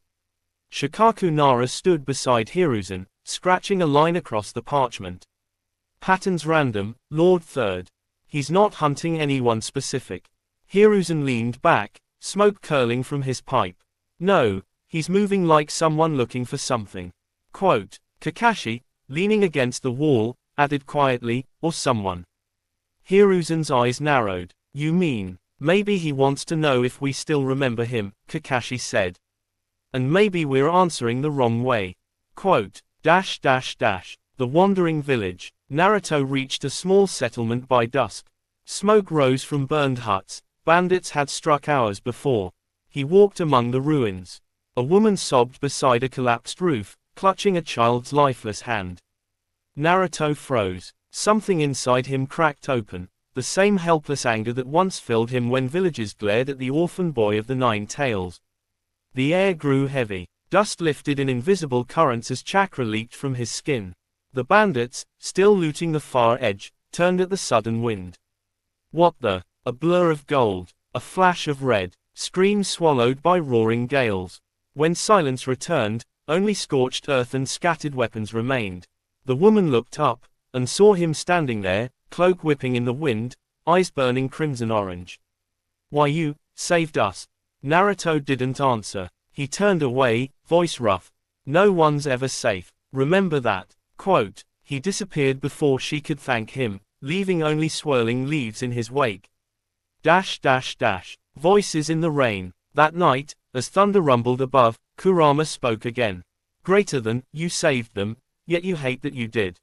Shikaku Nara stood beside Hiruzen, scratching a line across the parchment. Patterns random, Lord Third. He's not hunting anyone specific. Hiruzen leaned back, smoke curling from his pipe. No, he's moving like someone looking for something. Quote, Kakashi, leaning against the wall, added quietly, or someone. Hiruzen's eyes narrowed. You mean, maybe he wants to know if we still remember him, Kakashi said. And maybe we're answering the wrong way. Quote, The wandering village. Naruto reached a small settlement by dusk. Smoke rose from burned huts. Bandits had struck hours before. He walked among the ruins. A woman sobbed beside a collapsed roof, clutching a child's lifeless hand. Naruto froze. Something inside him cracked open, the same helpless anger that once filled him when villagers glared at the orphan boy of the 9 tails. The air grew heavy. Dust lifted in invisible currents as chakra leaked from his skin. The bandits, still looting the far edge, turned at the sudden wind. What the? A blur of gold, a flash of red, screams swallowed by roaring gales. When silence returned, only scorched earth and scattered weapons remained. The woman looked up, and saw him standing there, cloak whipping in the wind, eyes burning crimson-orange. Why you saved us. Naruto didn't answer. He turned away, voice rough. No one's ever safe. Remember that. Quote, he disappeared before she could thank him, leaving only swirling leaves in his wake. Voices in the rain. That night, as thunder rumbled above, Kurama spoke again. Greater than, you saved them, yet you hate that you did.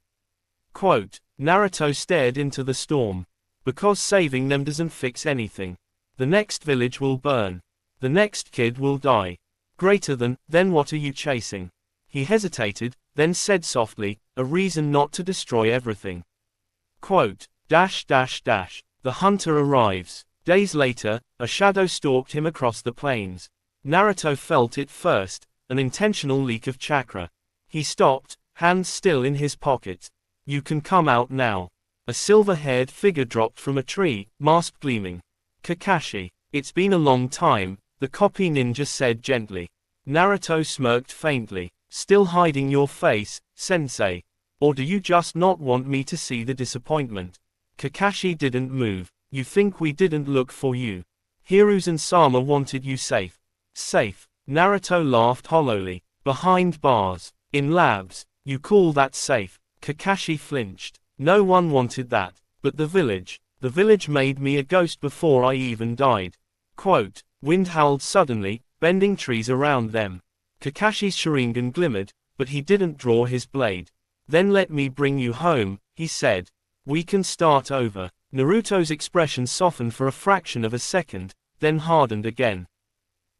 Quote, Naruto stared into the storm. Because saving them doesn't fix anything. The next village will burn. The next kid will die. Greater than, then what are you chasing? He hesitated, then said softly, a reason not to destroy everything. Quote, The hunter arrives. Days later, a shadow stalked him across the plains. Naruto felt it first, an intentional leak of chakra. He stopped, hands still in his pocket. You can come out now. A silver-haired figure dropped from a tree, mask gleaming. Kakashi, it's been a long time, the copy ninja said gently. Naruto smirked faintly. Still hiding your face, sensei? Or do you just not want me to see the disappointment? Kakashi didn't move. You think we didn't look for you? Hiruzen-sama wanted you safe. Safe? Naruto laughed hollowly. Behind bars. In labs. You call that safe? Kakashi flinched. No one wanted that. But the village. The village made me a ghost before I even died. Quote, wind howled suddenly, bending trees around them. Kakashi's Sharingan glimmered, but he didn't draw his blade. Then let me bring you home, he said. We can start over. Naruto's expression softened for a fraction of a second, then hardened again.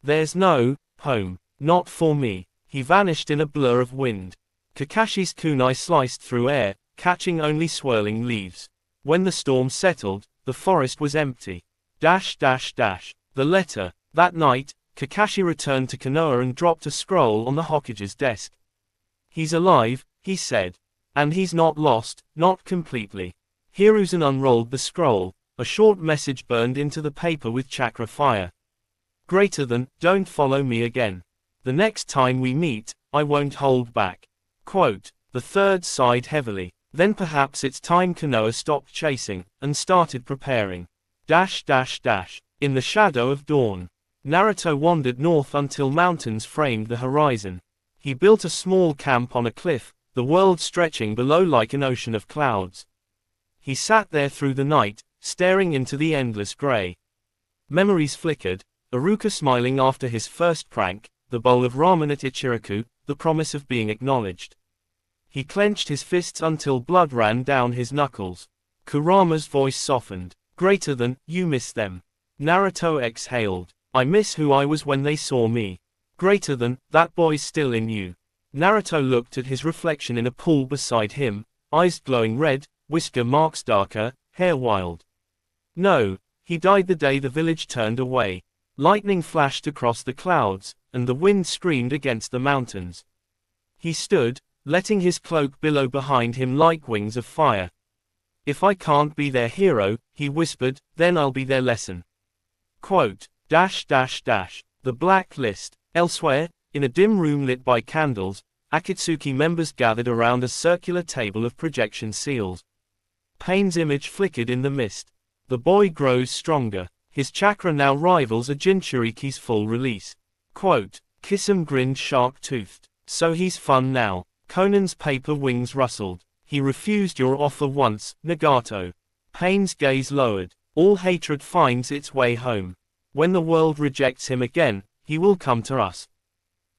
There's no home. Not for me. He vanished in a blur of wind. Kakashi's kunai sliced through air, catching only swirling leaves. When the storm settled, the forest was empty. The letter. That night, Kakashi returned to Konoha and dropped a scroll on the Hokage's desk. He's alive, he said. And he's not lost, not completely. Hiruzen unrolled the scroll. A short message burned into the paper with chakra fire. Greater than, don't follow me again. The next time we meet, I won't hold back. Quote, the third sighed heavily. Then perhaps it's time Konoha stopped chasing, and started preparing. In the shadow of dawn. Naruto wandered north until mountains framed the horizon. He built a small camp on a cliff, the world stretching below like an ocean of clouds. He sat there through the night, staring into the endless gray. Memories flickered, Iruka smiling after his first prank, the bowl of ramen at Ichiraku, the promise of being acknowledged. He clenched his fists until blood ran down his knuckles. Kurama's voice softened. Greater than, you miss them. Naruto exhaled. I miss who I was when they saw me. Greater than, that boy's still in you. Naruto looked at his reflection in a pool beside him, eyes glowing red, whisker marks darker, hair wild. No, he died the day the village turned away. Lightning flashed across the clouds, and the wind screamed against the mountains. He stood, letting his cloak billow behind him like wings of fire. If I can't be their hero, he whispered, then I'll be their lesson. Quote, The blacklist. Elsewhere, in a dim room lit by candles, Akatsuki members gathered around a circular table of projection seals. Pain's image flickered in the mist. The boy grows stronger. His chakra now rivals a Jinchuriki's full release. Quote, Kisame grinned shark-toothed. So he's fun now. Conan's paper wings rustled. He refused your offer once, Nagato. Pain's gaze lowered. All hatred finds its way home. When the world rejects him again, he will come to us.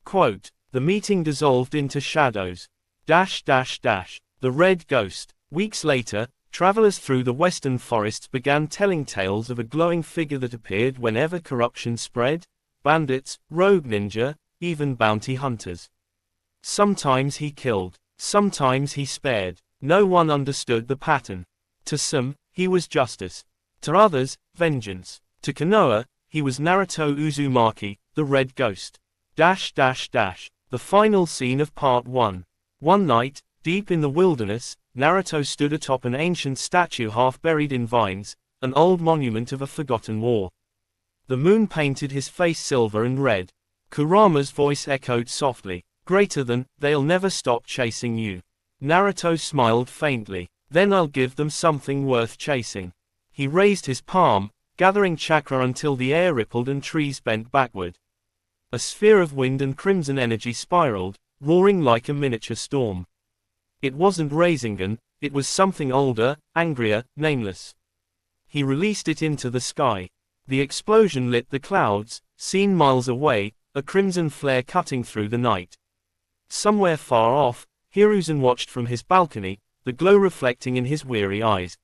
Quote, the meeting dissolved into shadows. The Red Ghost. Weeks later, travelers through the western forests began telling tales of a glowing figure that appeared whenever corruption spread, bandits, rogue ninja, even bounty hunters. Sometimes he killed, sometimes he spared. No one understood the pattern. To some, he was justice. To others, vengeance. To Konoha, he was Naruto Uzumaki, the Red Ghost. The final scene of part 1. One night, deep in the wilderness, Naruto stood atop an ancient statue half buried in vines, an old monument of a forgotten war. The moon painted his face silver and red. Kurama's voice echoed softly, greater than, they'll never stop chasing you. Naruto smiled faintly, then I'll give them something worth chasing. He raised his palm, gathering chakra until the air rippled and trees bent backward. A sphere of wind and crimson energy spiraled, roaring like a miniature storm. It wasn't Rasengan, it was something older, angrier, nameless. He released it into the sky. The explosion lit the clouds, seen miles away, a crimson flare cutting through the night. Somewhere far off, Hiruzen watched from his balcony, the glow reflecting in his weary eyes.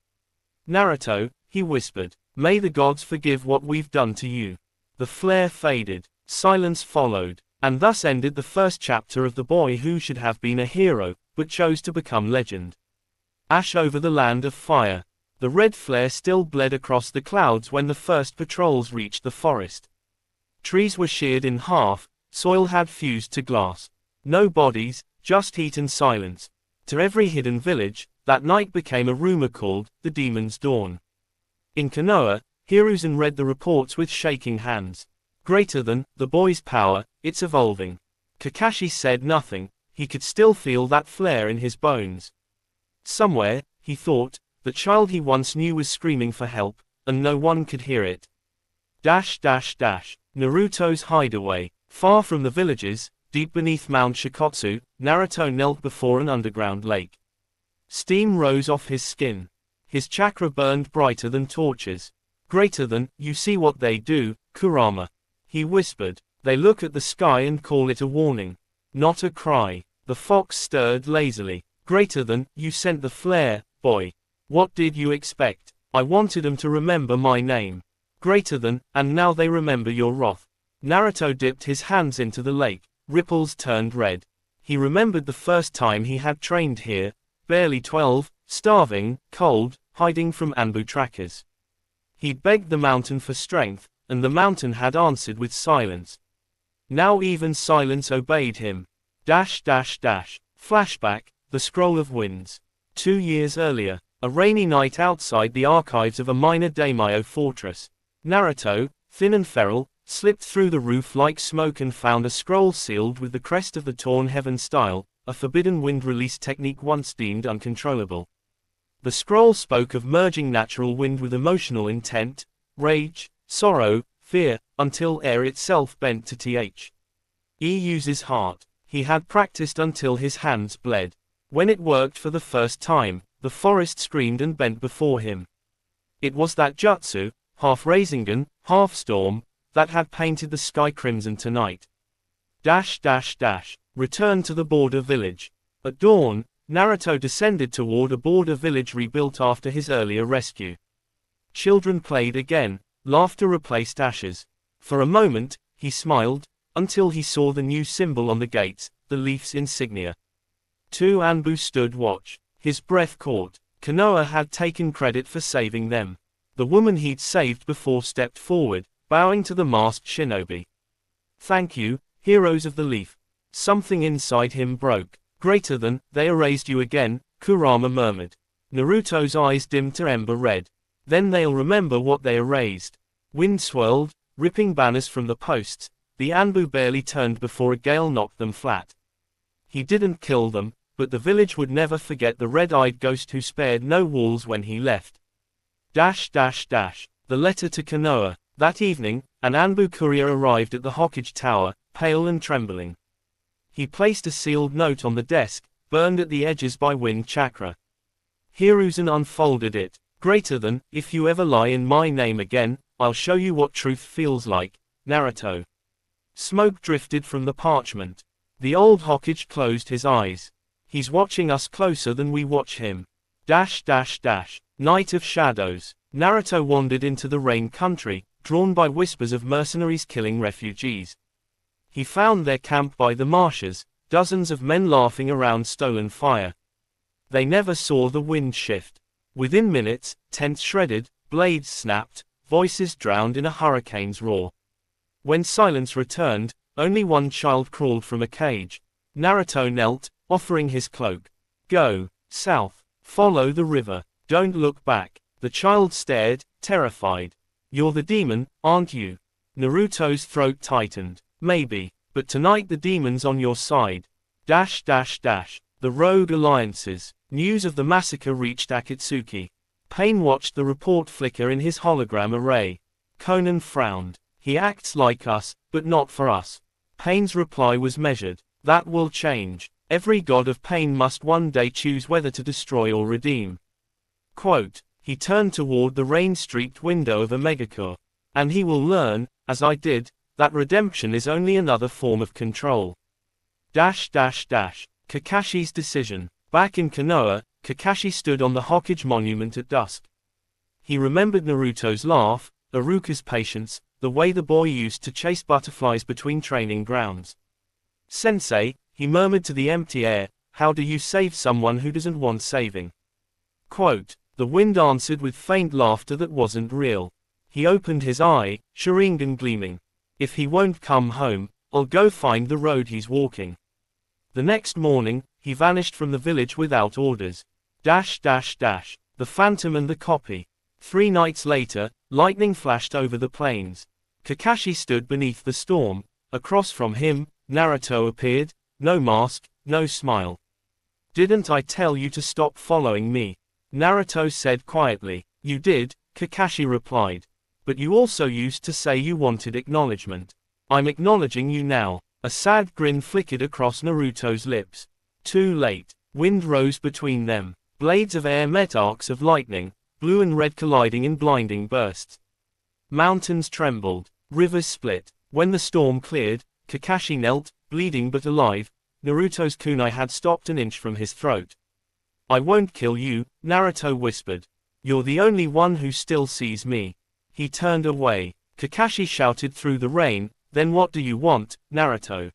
Naruto, he whispered, may the gods forgive what we've done to you. The flare faded. Silence followed, and thus ended the first chapter of the boy who should have been a hero, but chose to become legend. Ash over the land of fire. The red flare still bled across the clouds when the first patrols reached the forest. Trees were sheared in half, soil had fused to glass. No bodies, just heat and silence. To every hidden village, that night became a rumor called, the Demon's Dawn. In Konoha, Hiruzen read the reports with shaking hands. Greater than, the boy's power, it's evolving. Kakashi said nothing, he could still feel that flare in his bones. Somewhere, he thought, the child he once knew was screaming for help, and no one could hear it. Naruto's hideaway. Far from the villages, deep beneath Mount Shikotsu, Naruto knelt before an underground lake. Steam rose off his skin. His chakra burned brighter than torches. Greater than, you see what they do, Kurama. He whispered, they look at the sky and call it a warning. Not a cry. The fox stirred lazily. Greater than, you sent the flare, boy. What did you expect? I wanted them to remember my name. Greater than, and now they remember your wrath. Naruto dipped his hands into the lake. Ripples turned red. He remembered the first time he had trained here, barely 12, starving, cold, hiding from Anbu trackers. He'd begged the mountain for strength, and the mountain had answered with silence. Now even silence obeyed him. Flashback, the Scroll of Winds. 2 years earlier, a rainy night outside the archives of a minor daimyo fortress. Naruto, thin and feral, slipped through the roof like smoke and found a scroll sealed with the crest of the Torn Heaven style, a forbidden wind release technique once deemed uncontrollable. The scroll spoke of merging natural wind with emotional intent, rage, sorrow, fear, until air itself bent to uses heart. He had practiced until his hands bled. When it worked for the first time, the forest screamed and bent before him. It was that jutsu, half Rasengan, half storm, that had painted the sky crimson tonight. Return to the border village. At dawn, Naruto descended toward a border village rebuilt after his earlier rescue. Children played again, laughter replaced ashes. For a moment, he smiled, until he saw the new symbol on the gates, the Leaf's insignia. Two Anbu stood watch. His breath caught. Konoha had taken credit for saving them. The woman he'd saved before stepped forward, bowing to the masked shinobi. Thank you, heroes of the Leaf. Something inside him broke. Greater than, they erased you again, Kurama murmured. Naruto's eyes dimmed to ember red. Then they'll remember what they erased. Wind swirled, ripping banners from the posts. The Anbu barely turned before a gale knocked them flat. He didn't kill them, but the village would never forget the red-eyed ghost who spared no walls when he left. The letter to Konoha. That evening, an Anbu courier arrived at the Hokage Tower, pale and trembling. He placed a sealed note on the desk, burned at the edges by wind chakra. Hiruzen unfolded it. Greater than, if you ever lie in my name again, I'll show you what truth feels like, Naruto. Smoke drifted from the parchment. The old Hokage closed his eyes. He's watching us closer than we watch him. Night of Shadows. Naruto wandered into the rain country, drawn by whispers of mercenaries killing refugees. He found their camp by the marshes, dozens of men laughing around stolen fire. They never saw the wind shift. Within minutes, tents shredded, blades snapped, voices drowned in a hurricane's roar. When silence returned, only one child crawled from a cage. Naruto knelt, offering his cloak. Go south. Follow the river. Don't look back. The child stared, terrified. You're the demon, aren't you? Naruto's throat tightened. Maybe, but tonight the demon's on your side. The rogue alliances. News of the massacre reached Akatsuki. Pain watched the report flicker in his hologram array. Conan frowned. He acts like us, but not for us. Pain's reply was measured. That will change. Every god of pain must one day choose whether to destroy or redeem. Quote, he turned toward the rain-streaked window of a Megakure. And he will learn, as I did, that redemption is only another form of control. Kakashi's decision. Back in Konoha, Kakashi stood on the Hokage monument at dusk. He remembered Naruto's laugh, Iruka's patience, the way the boy used to chase butterflies between training grounds. Sensei, he murmured to the empty air, how do you save someone who doesn't want saving? Quote, the wind answered with faint laughter that wasn't real. He opened his eye, Sharingan gleaming. If he won't come home, I'll go find the road he's walking. The next morning, he vanished from the village without orders. The Phantom and the Copy. 3 nights later, lightning flashed over the plains. Kakashi stood beneath the storm. Across from him, Naruto appeared, no mask, no smile. Didn't I tell you to stop following me? Naruto said quietly. You did, Kakashi replied. But you also used to say you wanted acknowledgement. I'm acknowledging you now. A sad grin flickered across Naruto's lips. Too late. Wind rose between them. Blades of air met arcs of lightning, blue and red colliding in blinding bursts. Mountains trembled. Rivers split. When the storm cleared, Kakashi knelt, bleeding but alive. Naruto's kunai had stopped an inch from his throat. I won't kill you, Naruto whispered. You're the only one who still sees me. He turned away. Kakashi shouted through the rain, then what do you want, Naruto?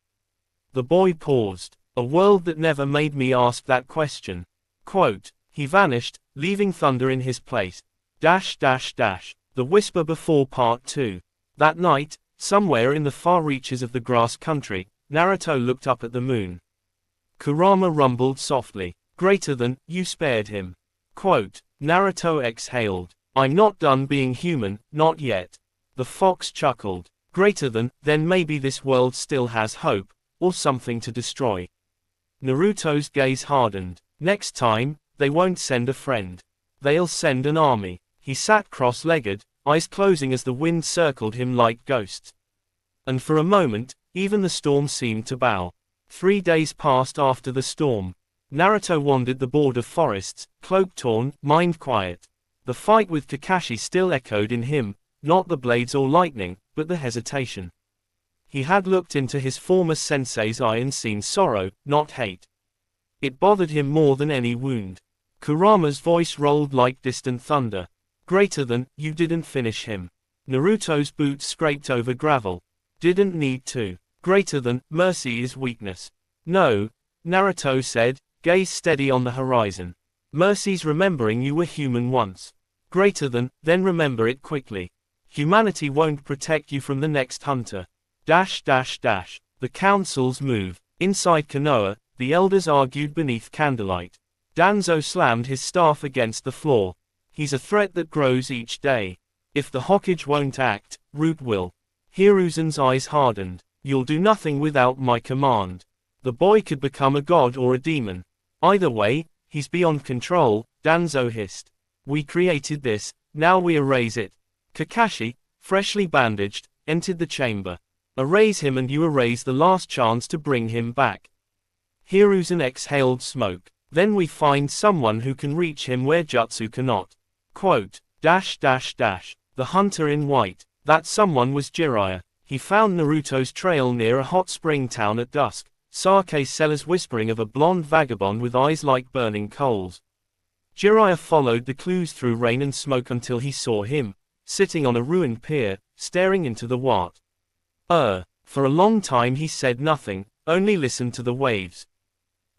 The boy paused. A world that never made me ask that question. Quote, he vanished, leaving thunder in his place. The whisper before part 2. That night, somewhere in the far reaches of the grass country, Naruto looked up at the moon. Kurama rumbled softly. Greater than, you spared him. Quote, Naruto exhaled. I'm not done being human, not yet. The fox chuckled. Greater than, then maybe this world still has hope, or something to destroy. Naruto's gaze hardened. Next time, they won't send a friend. They'll send an army. He sat cross-legged, eyes closing as the wind circled him like ghosts. And for a moment, even the storm seemed to bow. 3 days passed after the storm. Naruto wandered the border forests, cloak torn, mind quiet. The fight with Kakashi still echoed in him, not the blades or lightning, but the hesitation. He had looked into his former sensei's eye and seen sorrow, not hate. It bothered him more than any wound. Kurama's voice rolled like distant thunder. Greater than, you didn't finish him. Naruto's boots scraped over gravel. Didn't need to. Greater than, mercy is weakness. No, Naruto said, gaze steady on the horizon. Mercy's remembering you were human once. Greater than, then remember it quickly. Humanity won't protect you from the next hunter. The councils move. Inside Konoha, the elders argued beneath candlelight. Danzo slammed his staff against the floor. He's a threat that grows each day. If the Hokage won't act, Root will. Hiruzen's eyes hardened. You'll do nothing without my command. The boy could become a god or a demon. Either way, he's beyond control, Danzo hissed. We created this, now we erase it. Kakashi, freshly bandaged, entered the chamber. Erase him and you erase the last chance to bring him back. Hiruzen exhaled smoke. Then we find someone who can reach him where Jutsu cannot. Quote, The hunter in white. That someone was Jiraiya. He found Naruto's trail near a hot spring town at dusk. Sake's sellers whispering of a blonde vagabond with eyes like burning coals. Jiraiya followed the clues through rain and smoke until he saw him, sitting on a ruined pier, staring into the water. For a long time he said nothing, only listened to the waves.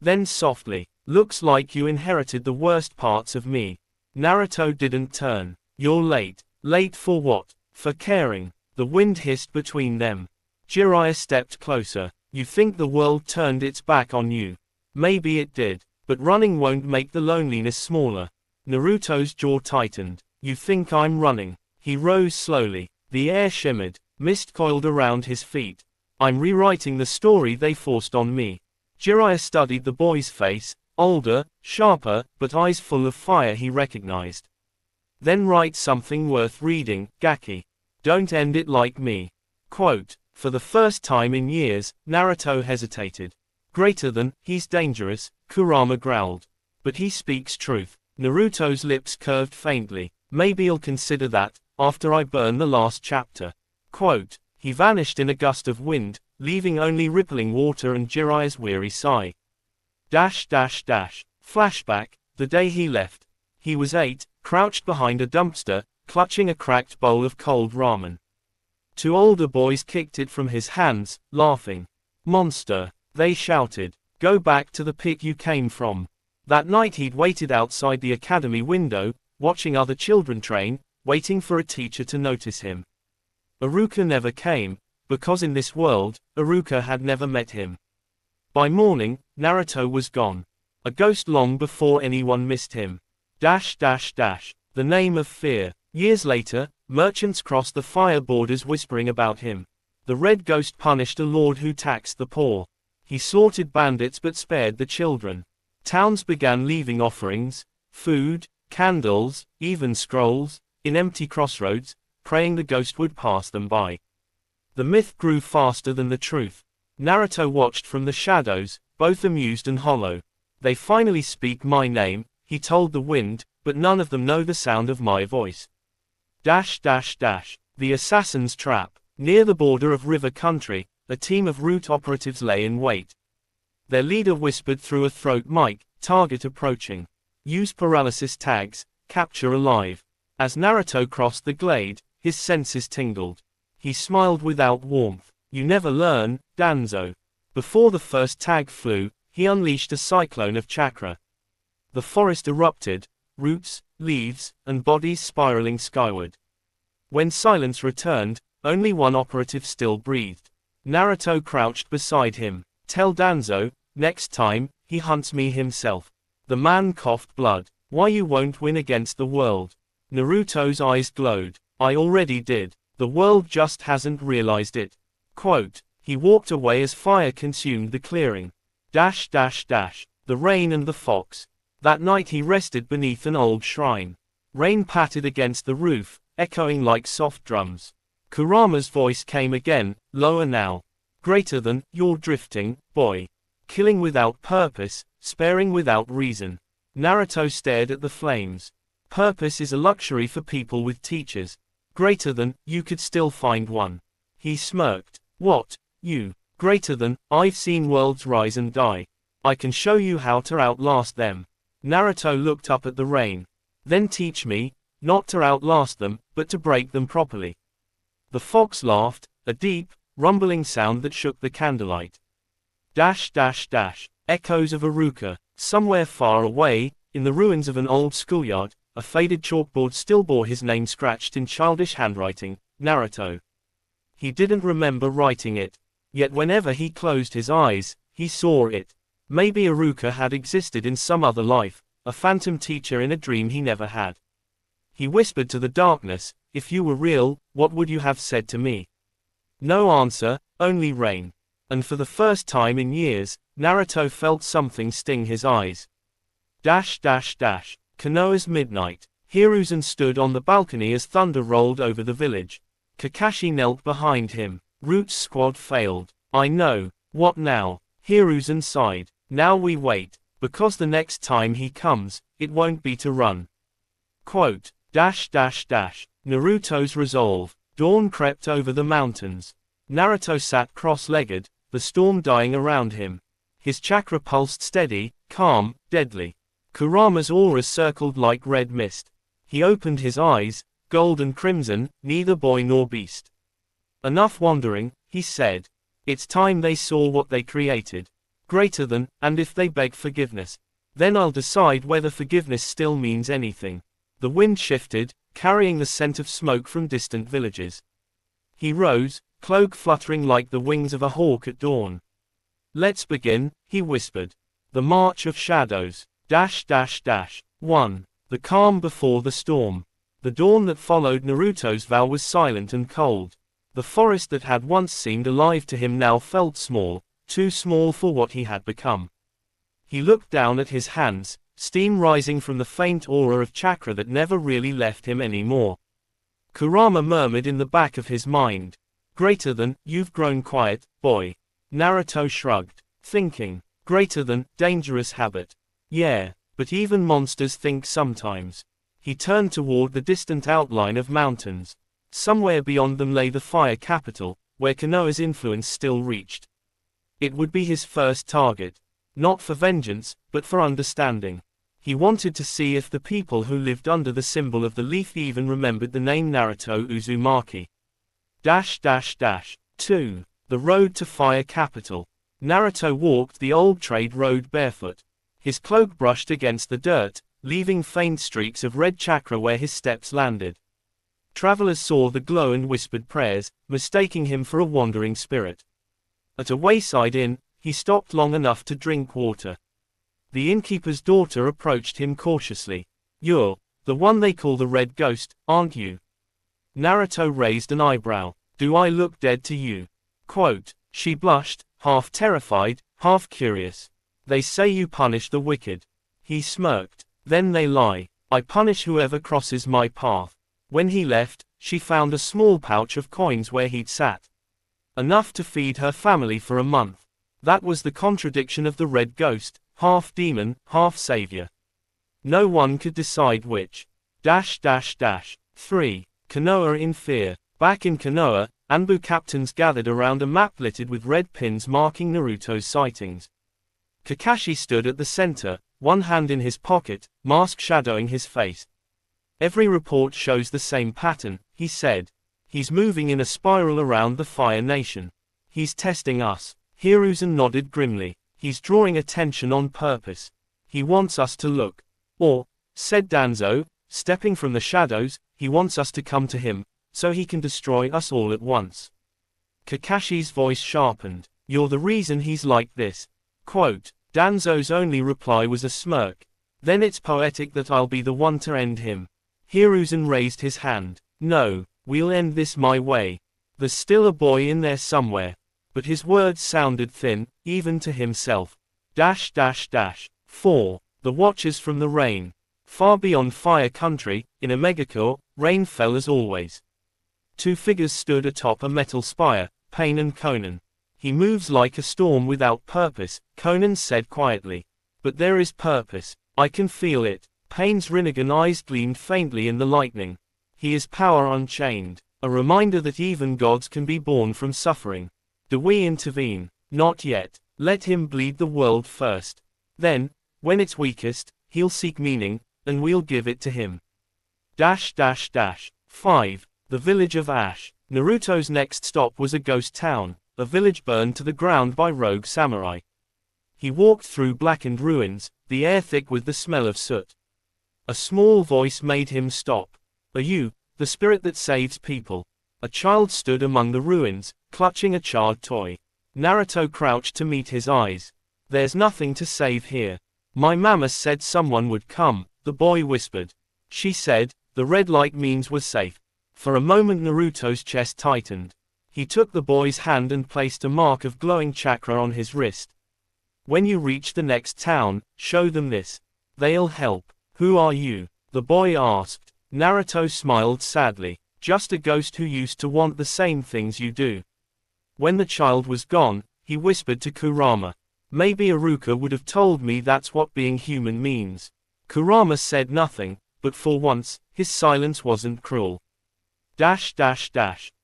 Then softly, looks like you inherited the worst parts of me. Naruto didn't turn. You're late. Late for what? For caring. The wind hissed between them. Jiraiya stepped closer. You think the world turned its back on you. Maybe it did, but running won't make the loneliness smaller. Naruto's jaw tightened. You think I'm running? He rose slowly. The air shimmered. Mist coiled around his feet. I'm rewriting the story they forced on me. Jiraiya studied the boy's face, older, sharper, but eyes full of fire he recognized. Then write something worth reading, Gaki. Don't end it like me. Quote, for the first time in years, Naruto hesitated. Greater than, he's dangerous, Kurama growled. But he speaks truth. Naruto's lips curved faintly. Maybe you'll consider that, after I burn the last chapter. Quote, he vanished in a gust of wind, leaving only rippling water and Jiraiya's weary sigh. Flashback, the day he left. He was 8, crouched behind a dumpster, clutching a cracked bowl of cold ramen. 2 older boys kicked it from his hands, laughing. Monster, they shouted. Go back to the pit you came from. That night he'd waited outside the academy window, watching other children train, waiting for a teacher to notice him. Iruka never came, because in this world, Iruka had never met him. By morning, Naruto was gone. A ghost long before anyone missed him. The name of fear. Years later, merchants crossed the fire borders whispering about him. The red ghost punished a lord who taxed the poor. He slaughtered bandits but spared the children. Towns began leaving offerings, food, candles, even scrolls, in empty crossroads, praying the ghost would pass them by. The myth grew faster than the truth. Naruto watched from the shadows, both amused and hollow. They finally speak my name, he told the wind, but none of them know the sound of my voice. The assassin's trap. Near the border of river country, a team of Root operatives lay in wait. Their leader whispered through a throat mic, target approaching. Use paralysis tags, capture alive. As Naruto crossed the glade, his senses tingled. He smiled without warmth. You never learn, Danzo. Before the first tag flew, he unleashed a cyclone of chakra. The forest erupted, roots, leaves, and bodies spiraling skyward. When silence returned, only one operative still breathed. Naruto crouched beside him. Tell Danzo, next time, he hunts me himself. The man coughed blood. Why you won't win against the world? Naruto's eyes glowed. I already did. The world just hasn't realized it. Quote, he walked away as fire consumed the clearing. The rain and the fox. That night he rested beneath an old shrine. Rain pattered against the roof, echoing like soft drums. Kurama's voice came again, lower now. Greater than, you're drifting, boy. Killing without purpose, sparing without reason. Naruto stared at the flames. Purpose is a luxury for people with teachers. Greater than, you could still find one. He smirked. What, you? Greater than, I've seen worlds rise and die. I can show you how to outlast them. Naruto looked up at the rain. Then teach me, not to outlast them, but to break them properly. The fox laughed, a deep, rumbling sound that shook the candlelight. Dash dash dash. Echoes of Iruka. Somewhere far away, in the ruins of an old schoolyard, a faded chalkboard still bore his name scratched in childish handwriting, Naruto. He didn't remember writing it. Yet whenever he closed his eyes, he saw it. Maybe Iruka had existed in some other life, a phantom teacher in a dream he never had. He whispered to the darkness, "If you were real, what would you have said to me?" No answer, only rain. And for the first time in years, Naruto felt something sting his eyes. Dash dash dash. Konoha's midnight. Hiruzen stood on the balcony as thunder rolled over the village. Kakashi knelt behind him. Root's squad failed. I know. What now? Hiruzen sighed. Now we wait, because the next time he comes, it won't be to run. Quote, dash dash dash. Naruto's resolve. Dawn crept over the mountains. Naruto sat cross-legged, the storm dying around him. His chakra pulsed steady, calm, deadly. Kurama's aura circled like red mist. He opened his eyes, gold and crimson, neither boy nor beast. Enough wandering, he said. It's time they saw what they created. Greater than, and if they beg forgiveness, then I'll decide whether forgiveness still means anything. The wind shifted, carrying the scent of smoke from distant villages. He rose, cloak fluttering like the wings of a hawk at dawn. Let's begin, he whispered. The March of Shadows. Dash dash dash. 1. The calm before the storm. The dawn that followed Naruto's vow was silent and cold. The forest that had once seemed alive to him now felt small, too small for what he had become. He looked down at his hands, steam rising from the faint aura of chakra that never really left him anymore. Kurama murmured in the back of his mind. Greater than, you've grown quiet, boy. Naruto shrugged, thinking. Greater than, dangerous habit. Yeah, but even monsters think sometimes. He turned toward the distant outline of mountains. Somewhere beyond them lay the fire capital, where Konoha's influence still reached. It would be his first target. Not for vengeance, but for understanding. He wanted to see if the people who lived under the symbol of the leaf even remembered the name Naruto Uzumaki. Dash dash dash. 2. The road to fire capital. Naruto walked the old trade road barefoot. His cloak brushed against the dirt, leaving faint streaks of red chakra where his steps landed. Travelers saw the glow and whispered prayers, mistaking him for a wandering spirit. At a wayside inn, he stopped long enough to drink water. The innkeeper's daughter approached him cautiously. You're the one they call the Red Ghost, aren't you? Naruto raised an eyebrow. Do I look dead to you? Quote, she blushed, half terrified, half curious. They say you punish the wicked. He smirked. Then they lie. I punish whoever crosses my path. When he left, she found a small pouch of coins where he'd sat. Enough to feed her family for a month. That was the contradiction of the Red Ghost, half demon, half savior. No one could decide which. Dash dash dash. 3. Konoha in fear. Back in Konoha, Anbu captains gathered around a map littered with red pins marking Naruto's sightings. Kakashi stood at the center, one hand in his pocket, mask shadowing his face. Every report shows the same pattern, he said. He's moving in a spiral around the Fire Nation. He's testing us. Hiruzen nodded grimly. He's drawing attention on purpose. He wants us to look. Or, said Danzo, stepping from the shadows, he wants us to come to him, so he can destroy us all at once. Kakashi's voice sharpened. You're the reason he's like this. Quote, Danzo's only reply was a smirk. Then it's poetic that I'll be the one to end him. Hiruzen raised his hand. No, we'll end this my way. There's still a boy in there somewhere. But his words sounded thin, even to himself. Dash dash dash. 4. The Watchers from the Rain. Far beyond Fire Country, in a megacore, rain fell as always. 2 figures stood atop a metal spire, Pain and Conan. He moves like a storm without purpose, Conan said quietly. But there is purpose. I can feel it. Pain's Rinnegan eyes gleamed faintly in the lightning. He is power unchained, a reminder that even gods can be born from suffering. Do we intervene? Not yet. Let him bleed the world first. Then, when it's weakest, he'll seek meaning, and we'll give it to him. 5. The village of Ash. Naruto's next stop was a ghost town, a village burned to the ground by rogue samurai. He walked through blackened ruins, the air thick with the smell of soot. A small voice made him stop. Are you, the spirit that saves people? A child stood among the ruins, clutching a charred toy. Naruto crouched to meet his eyes. There's nothing to save here. My mama said someone would come, the boy whispered. She said, the red light means we're safe. For a moment Naruto's chest tightened. He took the boy's hand and placed a mark of glowing chakra on his wrist. When you reach the next town, show them this. They'll help. Who are you? The boy asked. Naruto smiled sadly. Just a ghost who used to want the same things you do. When the child was gone, he whispered to Kurama. Maybe Iruka would have told me that's what being human means. Kurama said nothing, but for once, his silence wasn't cruel.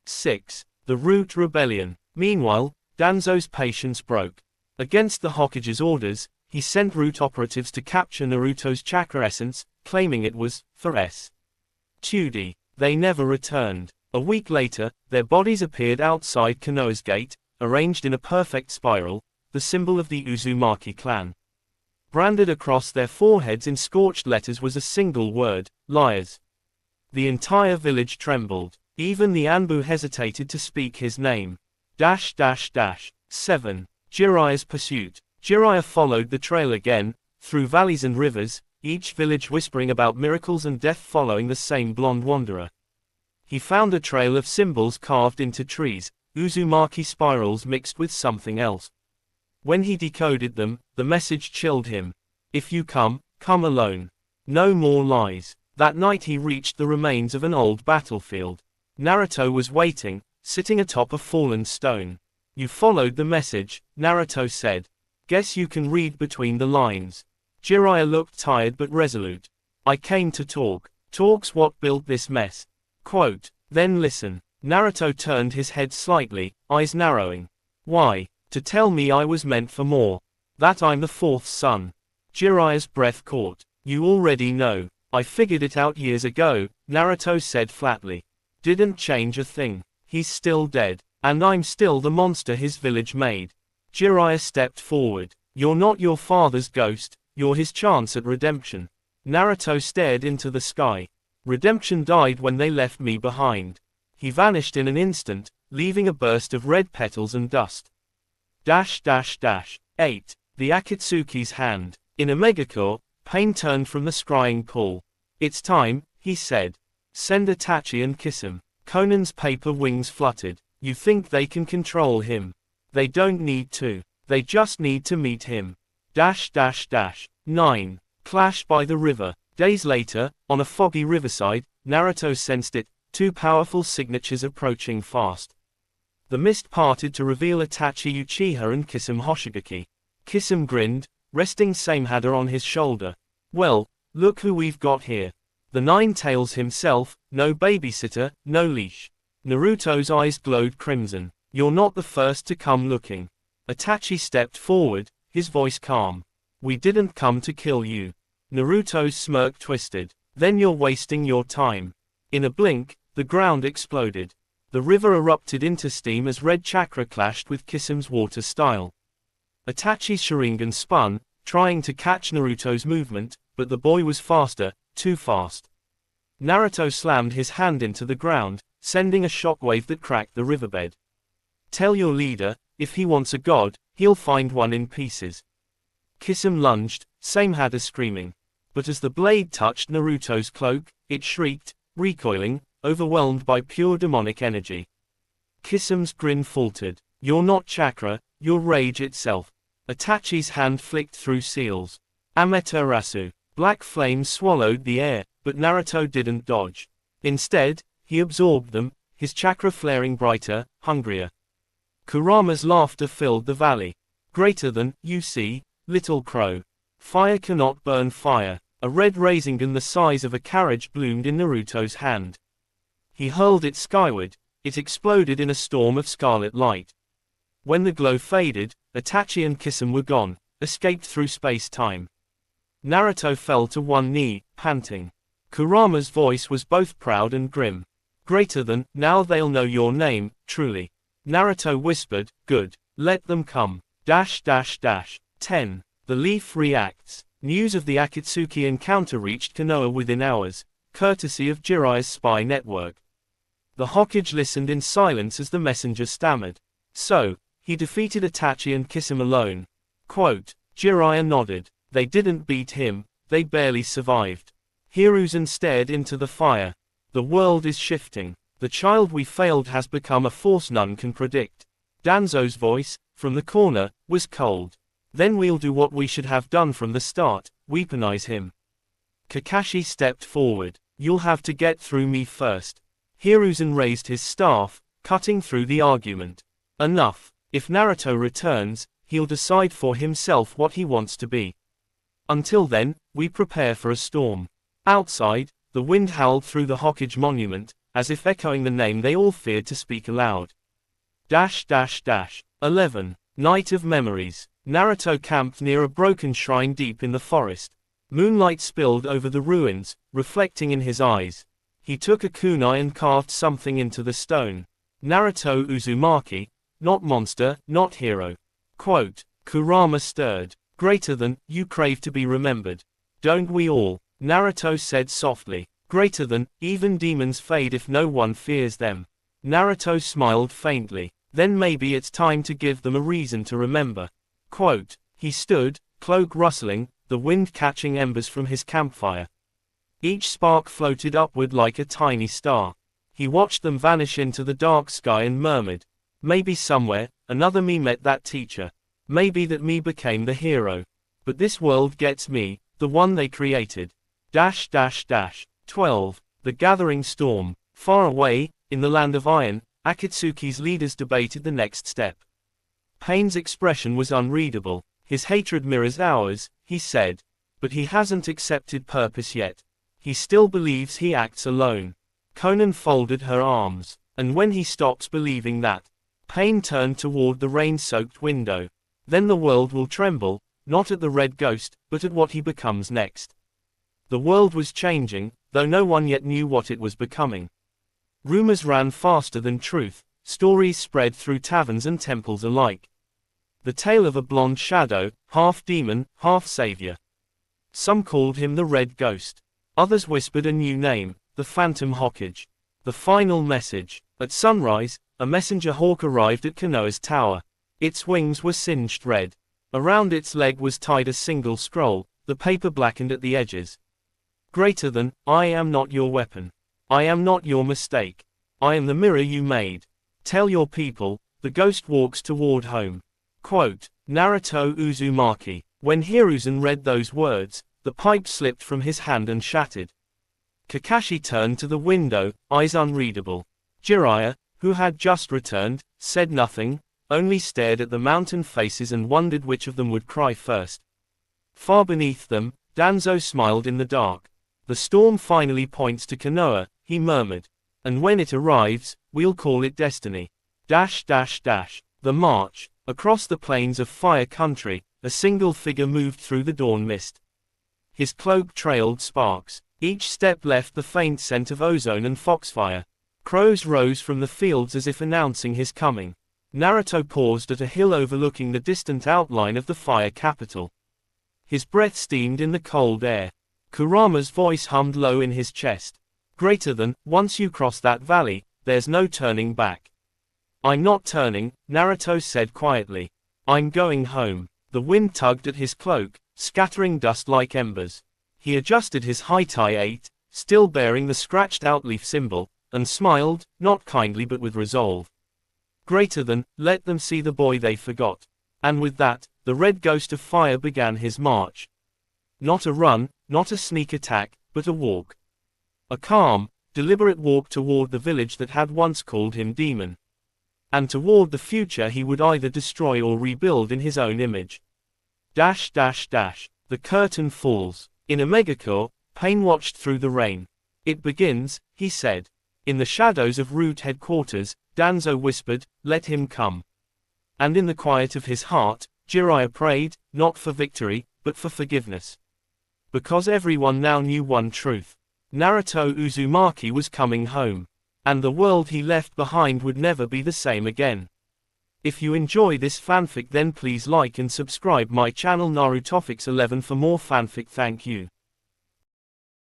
6. The Root Rebellion. Meanwhile, Danzo's patience broke. Against the Hokage's orders, he sent Root operatives to capture Naruto's chakra essence, claiming it was for S. Tudy. They never returned. A week later, their bodies appeared outside Konoha's gate, arranged in a perfect spiral, the symbol of the Uzumaki clan. Branded across their foreheads in scorched letters was a single word, liars. The entire village trembled. Even the Anbu hesitated to speak his name. 7. Jiraiya's pursuit. Jiraiya followed the trail again, through valleys and rivers, each village whispering about miracles and death following the same blonde wanderer. He found a trail of symbols carved into trees, Uzumaki spirals mixed with something else. When he decoded them, the message chilled him. If you come, come alone. No more lies. That night he reached the remains of an old battlefield. Naruto was waiting, sitting atop a fallen stone. You followed the message, Naruto said. Guess you can read between the lines. Jiraiya looked tired but resolute. I came to talk. Talk's what built this mess. Quote, then listen. Naruto turned his head slightly, eyes narrowing. Why? To tell me I was meant for more. That I'm the fourth son. Jiraiya's breath caught. You already know. I figured it out years ago, Naruto said flatly. Didn't change a thing. He's still dead. And I'm still the monster his village made. Jiraiya stepped forward. You're not your father's ghost, you're his chance at redemption. Naruto stared into the sky. Redemption died when they left me behind. He vanished in an instant, leaving a burst of red petals and dust. 8. The Akatsuki's hand. In a megacore, Pain turned from the scrying pool. It's time, he said. Send Itachi and kiss him. Conan's paper wings fluttered. You think they can control him? They don't need to. They just need to meet him. 9. Clash by the river. Days later, on a foggy riverside, Naruto sensed it, two powerful signatures approaching fast. The mist parted to reveal Itachi Uchiha and Kisame Hoshigaki. Kisame grinned, resting Samehada on his shoulder. Well, look who we've got here. The Nine Tails himself, no babysitter, no leash. Naruto's eyes glowed crimson. You're not the first to come looking. Itachi stepped forward, his voice calm. We didn't come to kill you. Naruto's smirk twisted. Then you're wasting your time. In a blink, the ground exploded. The river erupted into steam as red chakra clashed with Kisame's water style. Itachi's Sharingan spun, trying to catch Naruto's movement, but the boy was faster, too fast. Naruto slammed his hand into the ground, sending a shockwave that cracked the riverbed. Tell your leader, if he wants a god, he'll find one in pieces. Kisame lunged, Samehada screaming. But as the blade touched Naruto's cloak, it shrieked, recoiling, overwhelmed by pure demonic energy. Kisame's grin faltered. You're not chakra, you're rage itself. Itachi's hand flicked through seals. Amaterasu. Black flames swallowed the air, but Naruto didn't dodge. Instead, he absorbed them, his chakra flaring brighter, hungrier. Kurama's laughter filled the valley. Greater than, you see, little crow. Fire cannot burn fire. A red Rasengan the size of a carriage bloomed in Naruto's hand. He hurled it skyward, it exploded in a storm of scarlet light. When the glow faded, Itachi and Kisame were gone, escaped through space-time. Naruto fell to one knee, panting. Kurama's voice was both proud and grim. Greater than, now they'll know your name, truly. Naruto whispered, good. Let them come. 10. The Leaf reacts. News of the Akatsuki encounter reached Konoha within hours, courtesy of Jiraiya's spy network. The Hokage listened in silence as the messenger stammered. So, he defeated Itachi and Kisame alone. Quote, Jiraiya nodded. They didn't beat him, they barely survived. Hiruzen stared into the fire. The world is shifting. The child we failed has become a force none can predict. Danzo's voice, from the corner, was cold. Then we'll do what we should have done from the start, weaponize him. Kakashi stepped forward. You'll have to get through me first. Hiruzen raised his staff, cutting through the argument. Enough. If Naruto returns, he'll decide for himself what he wants to be. Until then, we prepare for a storm. Outside, the wind howled through the Hokage monument, as if echoing the name they all feared to speak aloud. 11. Night of Memories. Naruto camped near a broken shrine deep in the forest. Moonlight spilled over the ruins, reflecting in his eyes. He took a kunai and carved something into the stone. Naruto Uzumaki, not monster, not hero. Quote, Kurama stirred. Greater than, you crave to be remembered. Don't we all? Naruto said softly. Greater than, even demons fade if no one fears them. Naruto smiled faintly. Then maybe it's time to give them a reason to remember. Quote, he stood, cloak rustling, the wind catching embers from his campfire. Each spark floated upward like a tiny star. He watched them vanish into the dark sky and murmured, maybe somewhere, another me met that teacher. Maybe that me became the hero. But this world gets me, the one they created. 12. The Gathering Storm. Far away, in the land of iron, Akatsuki's leaders debated the next step. Pain's expression was unreadable. His hatred mirrors ours, he said. But he hasn't accepted purpose yet. He still believes he acts alone. Conan folded her arms. And when he stops believing that? Pain turned toward the rain-soaked window. Then the world will tremble, not at the red ghost, but at what he becomes next. The world was changing, though no one yet knew what it was becoming. Rumors ran faster than truth, stories spread through taverns and temples alike. The tale of a blonde shadow, half demon, half savior. Some called him the Red Ghost. Others whispered a new name, the Phantom Hokage. The final message. At sunrise, a messenger hawk arrived at Konoha's tower. Its wings were singed red. Around its leg was tied a single scroll, the paper blackened at the edges. Greater than, I am not your weapon. I am not your mistake. I am the mirror you made. Tell your people, the ghost walks toward home. Quote, Naruto Uzumaki. When Hiruzen read those words, the pipe slipped from his hand and shattered. Kakashi turned to the window, eyes unreadable. Jiraiya, who had just returned, said nothing, only stared at the mountain faces and wondered which of them would cry first. Far beneath them, Danzo smiled in the dark. The storm finally points to Konoha, he murmured. And when it arrives, we'll call it destiny. The march. Across the plains of Fire Country, a single figure moved through the dawn mist. His cloak trailed sparks. Each step left the faint scent of ozone and foxfire. Crows rose from the fields as if announcing his coming. Naruto paused at a hill overlooking the distant outline of the fire capital. His breath steamed in the cold air. Kurama's voice hummed low in his chest. Greater than, once you cross that valley, there's no turning back. I'm not turning, Naruto said quietly. I'm going home. The wind tugged at his cloak, scattering dust like embers. He adjusted his high-tie 8, still bearing the scratched-out leaf symbol, and smiled, not kindly but with resolve. Greater than, let them see the boy they forgot. And with that, the red ghost of fire began his march. Not a run, not a sneak attack, but a walk. A calm, deliberate walk toward the village that had once called him demon. And toward the future he would either destroy or rebuild in his own image. The curtain falls. In a megacore, Pain watched through the rain. It begins, he said. In the shadows of Root headquarters, Danzo whispered, let him come. And in the quiet of his heart, Jiraiya prayed, not for victory, but for forgiveness. Because everyone now knew one truth. Naruto Uzumaki was coming home. And the world he left behind would never be the same again. If you enjoy this fanfic, then please like and subscribe my channel Narutofix 11 for more fanfic. Thank you.